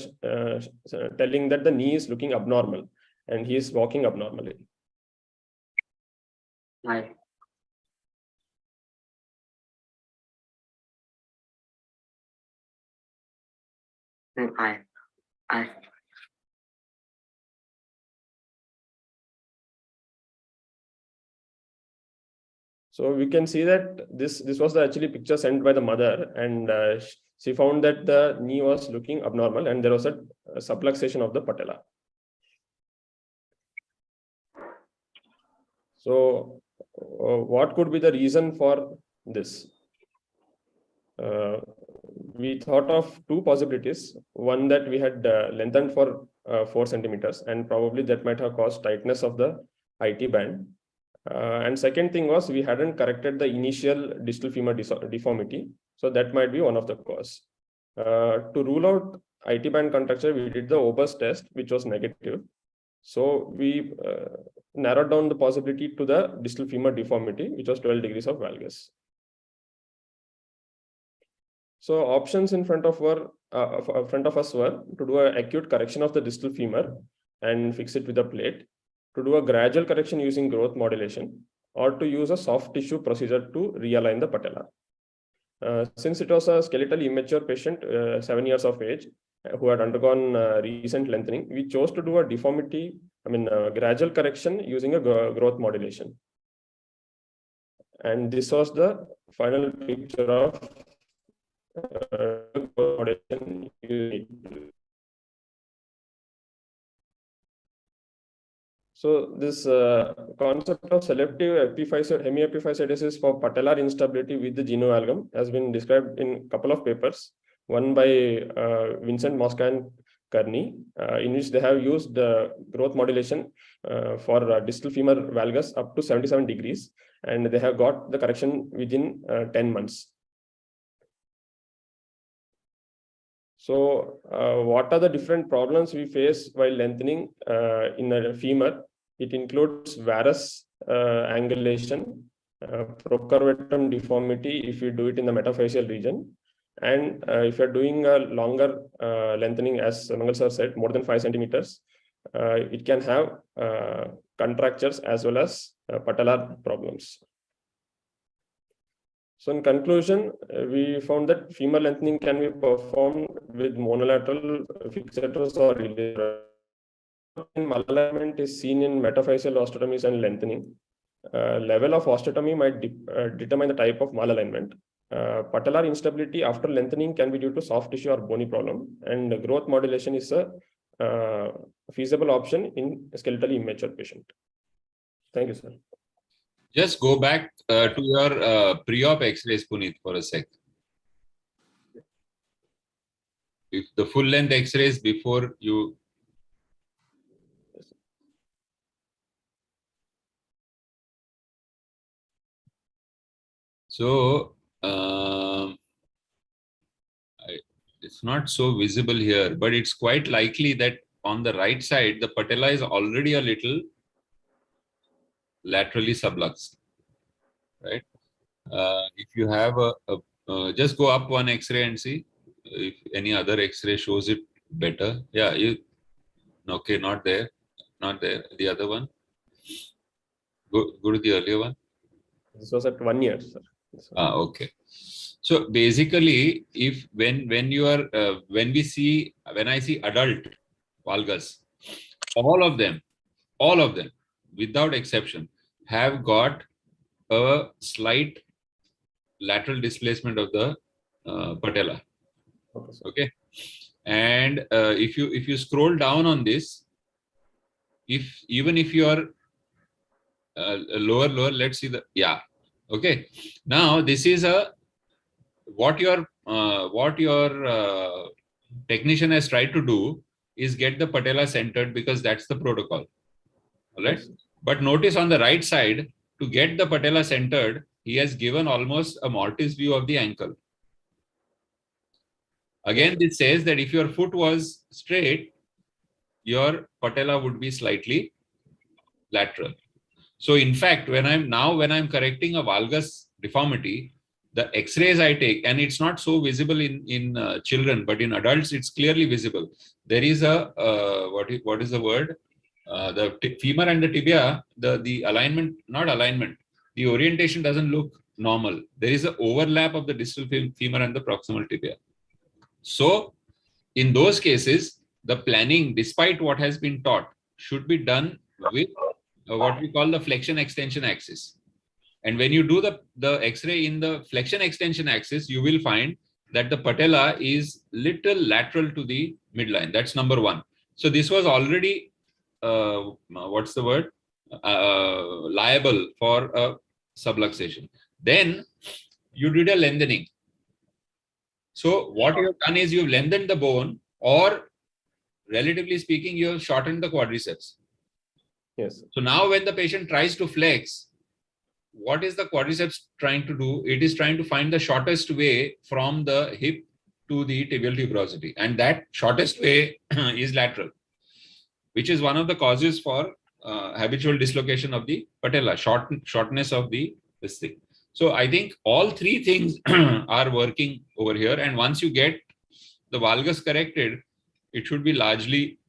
telling that the knee is looking abnormal and he is walking abnormally. Hi. I. So we can see that this was the actually picture sent by the mother, and she found that the knee was looking abnormal and there was a subluxation of the patella. So what could be the reason for this? We thought of two possibilities. One, that we had lengthened for 4 centimeters, and probably that might have caused tightness of the IT band. And second thing was we hadn't corrected the initial distal femur deformity. So that might be one of the cause. To rule out IT band contracture, we did the Ober's test, which was negative. So we narrowed down the possibility to the distal femur deformity, which was 12 degrees of valgus. So options in front of us were to do an acute correction of the distal femur and fix it with a plate, to do a gradual correction using growth modulation, or to use a soft tissue procedure to realign the patella. Since it was a skeletally immature patient, 7 years of age, who had undergone recent lengthening, we chose to do a gradual correction using a growth modulation. And this was the final picture of growth modulation. So this concept of selective hemiepiphysiodesis for patellar instability with the genoamalgam has been described in a couple of papers, one by Vincent Mosca and Kearney, in which they have used growth modulation for distal femur valgus up to 77 degrees, and they have got the correction within 10 months. So what are the different problems we face while lengthening in a femur? It includes varus angulation, procurvatum deformity if you do it in the metaphyseal region, and if you're doing a longer lengthening, as Mangal sir said, more than 5 centimeters, it can have contractures as well as patellar problems. So in conclusion, we found that femur lengthening can be performed with monolateral fixators or releasers. Malalignment is seen in metaphyseal osteotomies and lengthening. Level of osteotomy might determine the type of malalignment. Patellar instability after lengthening can be due to soft tissue or bony problem, and growth modulation is a feasible option in a skeletally immature patient. Thank you, sir. Just go back to your pre-op X-rays, Puneet, for a sec. If the full length X-rays before you. So it's not so visible here, but it's quite likely that on the right side, the patella is already a little laterally subluxed, right? If you have just go up one X-ray and see if any other X-ray shows it better. Yeah, okay, not there, not there. The other one, go to the earlier one. This was at 1 year, sir. Okay. So basically, if when you are when I see adult valgus, all of them without exception have got a slight lateral displacement of the patella. Okay, and if you scroll down on this, even if you are lower, let's see the okay. Now this is what your technician has tried to do is get the patella centered, because that's the protocol. All right. Yes. But notice on the right side, to get the patella centered, he has given almost a mortise view of the ankle. Again, this says that if your foot was straight, your patella would be slightly lateral. So in fact, when I'm correcting a valgus deformity, the X-rays I take, and it's not so visible in children, but in adults, it's clearly visible. There is a, what is the word? The femur and the tibia, the alignment, not alignment, the orientation doesn't look normal. There is an overlap of the distal femur and the proximal tibia. So in those cases, the planning, despite what has been taught, should be done with what we call the flexion extension axis. And when you do the X-ray in the flexion extension axis, you will find that the patella is little lateral to the midline. That's number one. So this was already, what's the word? Liable for a subluxation. Then you did a lengthening. So what you have done is you've lengthened the bone, or relatively speaking, you have shortened the quadriceps. Yes. So now when the patient tries to flex, what is the quadriceps trying to do? It is trying to find the shortest way from the hip to the tibial tuberosity. And that shortest way is lateral, which is one of the causes for habitual dislocation of the patella, shortness of this thing. So I think all three things are working over here. And once you get the valgus corrected, it should be largely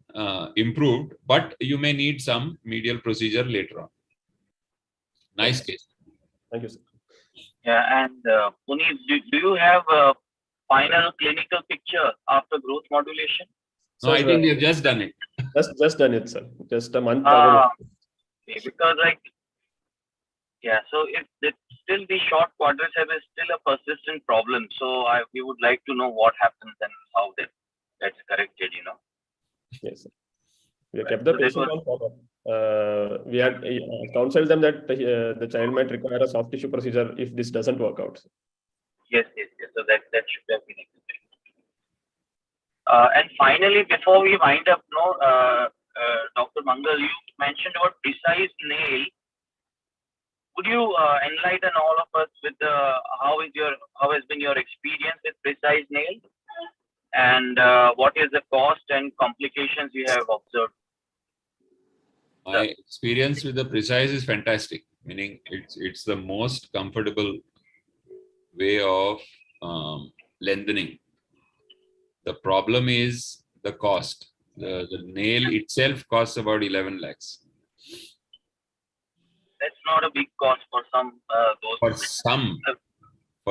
improved, but you may need some medial procedure later on. Nice case. Thank you, sir. Yeah, and Puneet, do you have a final clinical picture after growth modulation? No, I think we have just done it. Just done it, sir. Just a month ago. Okay, because so if still the short quadriceps is still a persistent problem, so we would like to know what happens and how that's corrected, Yes, sir. We kept the patient on follow-up. We had counseled them that the child might require a soft tissue procedure if this doesn't work out. Yes. So that should have been explained. And finally, before we wind up, Dr. Mangal, you mentioned about precise nail. Would you enlighten all of us with how has been your experience with precise nail, and what is the cost and complications you have observed? My experience with the precise is fantastic. Meaning, it's the most comfortable way of lengthening. The problem is the cost. The nail itself costs about 11 lakhs. That's not a big cost for some. For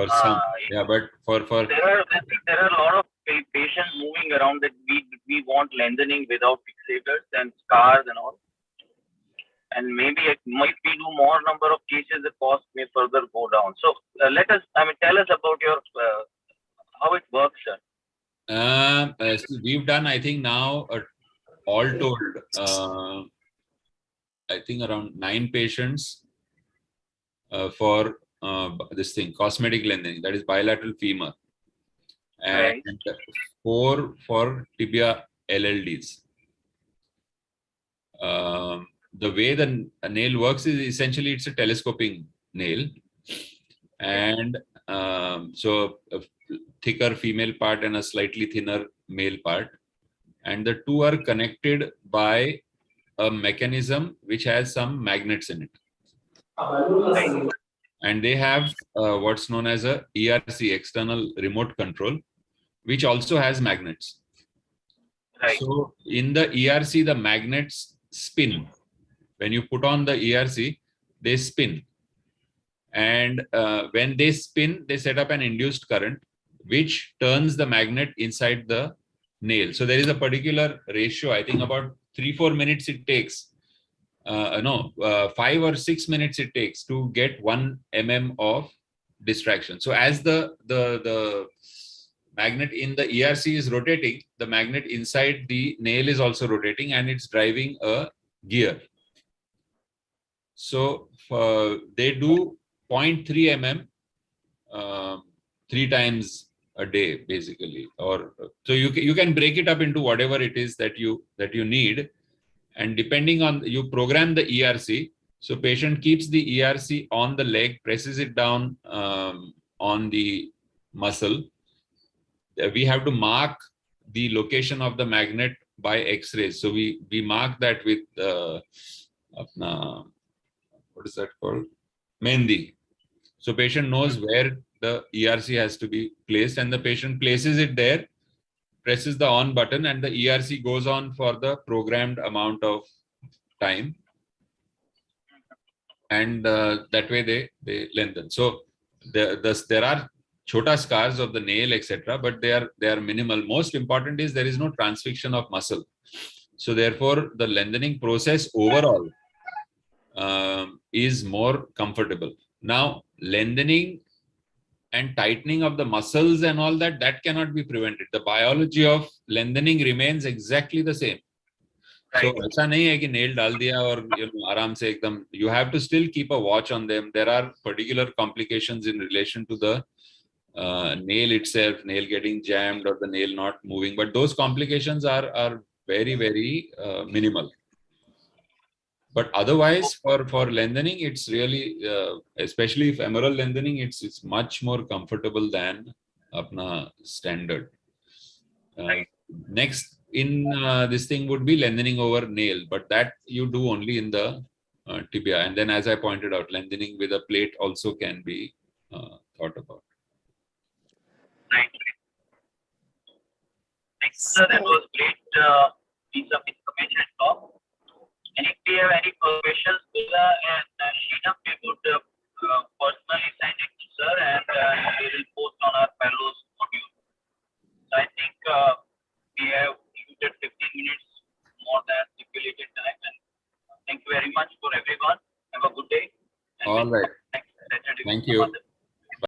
some. Yeah, but for there are a lot of patients moving around that we want lengthening without fixators and scars and all. And maybe might we do more number of cases, the cost may further go down. So tell us about your how it works, sir. We've done, I think now, all told, I think around 9 patients for this thing, cosmetic lengthening, that is bilateral femur, and 4 for tibia LLDs. The way the nail works is essentially it's a telescoping nail, and so a thicker female part and a slightly thinner male part, and the two are connected by a mechanism which has some magnets in it. And they have what's known as a ERC, external remote control, which also has magnets. Right. So in the ERC, the magnets spin. When you put on the ERC, they spin. And when they spin, they set up an induced current, which turns the magnet inside the nail. So there is a particular ratio, I think about 3-4 minutes it takes. 5 or 6 minutes it takes to get 1 mm of distraction. So as the magnet in the ERC is rotating, the magnet inside the nail is also rotating, and it's driving a gear. So they do 0.3 mm 3 times a day, basically. Or so you can break it up into whatever it is that you need. And depending on, you program the ERC. So patient keeps the ERC on the leg, presses it down on the muscle. We have to mark the location of the magnet by X-rays. So we mark that with what is that called? Mehendi. So patient knows where the ERC has to be placed, and the patient places it there, presses the on button, and the ERC goes on for the programmed amount of time, and that way they lengthen. So there are chota scars of the nail, etc., but they are minimal. Most important is there is no transfixion of muscle. So therefore, the lengthening process overall is more comfortable. Now, lengthening and tightening of the muscles and all that cannot be prevented. The biology of lengthening remains exactly the same. So ऐसा नहीं है कि nail डाल दिया और आराम से एकदम. You have to still keep a watch on them. There are particular complications in relation to the nail itself, nail getting jammed or the nail not moving, but those complications are very, very minimal. But otherwise, for lengthening, it's really, especially femoral lengthening, it's much more comfortable than apna standard. Next in this thing would be lengthening over nail, but that you do only in the tibia. And then, as I pointed out, lengthening with a plate also can be thought about. Right. Next, that was great piece of information. And if we have any questions, Bula and Shyam, we would personally send it to sir, and we will post on our fellows module. So I think we have used 15 minutes more than stipulated time. And thank you very much for everyone. Have a good day. And All right. next Saturday. Thank you.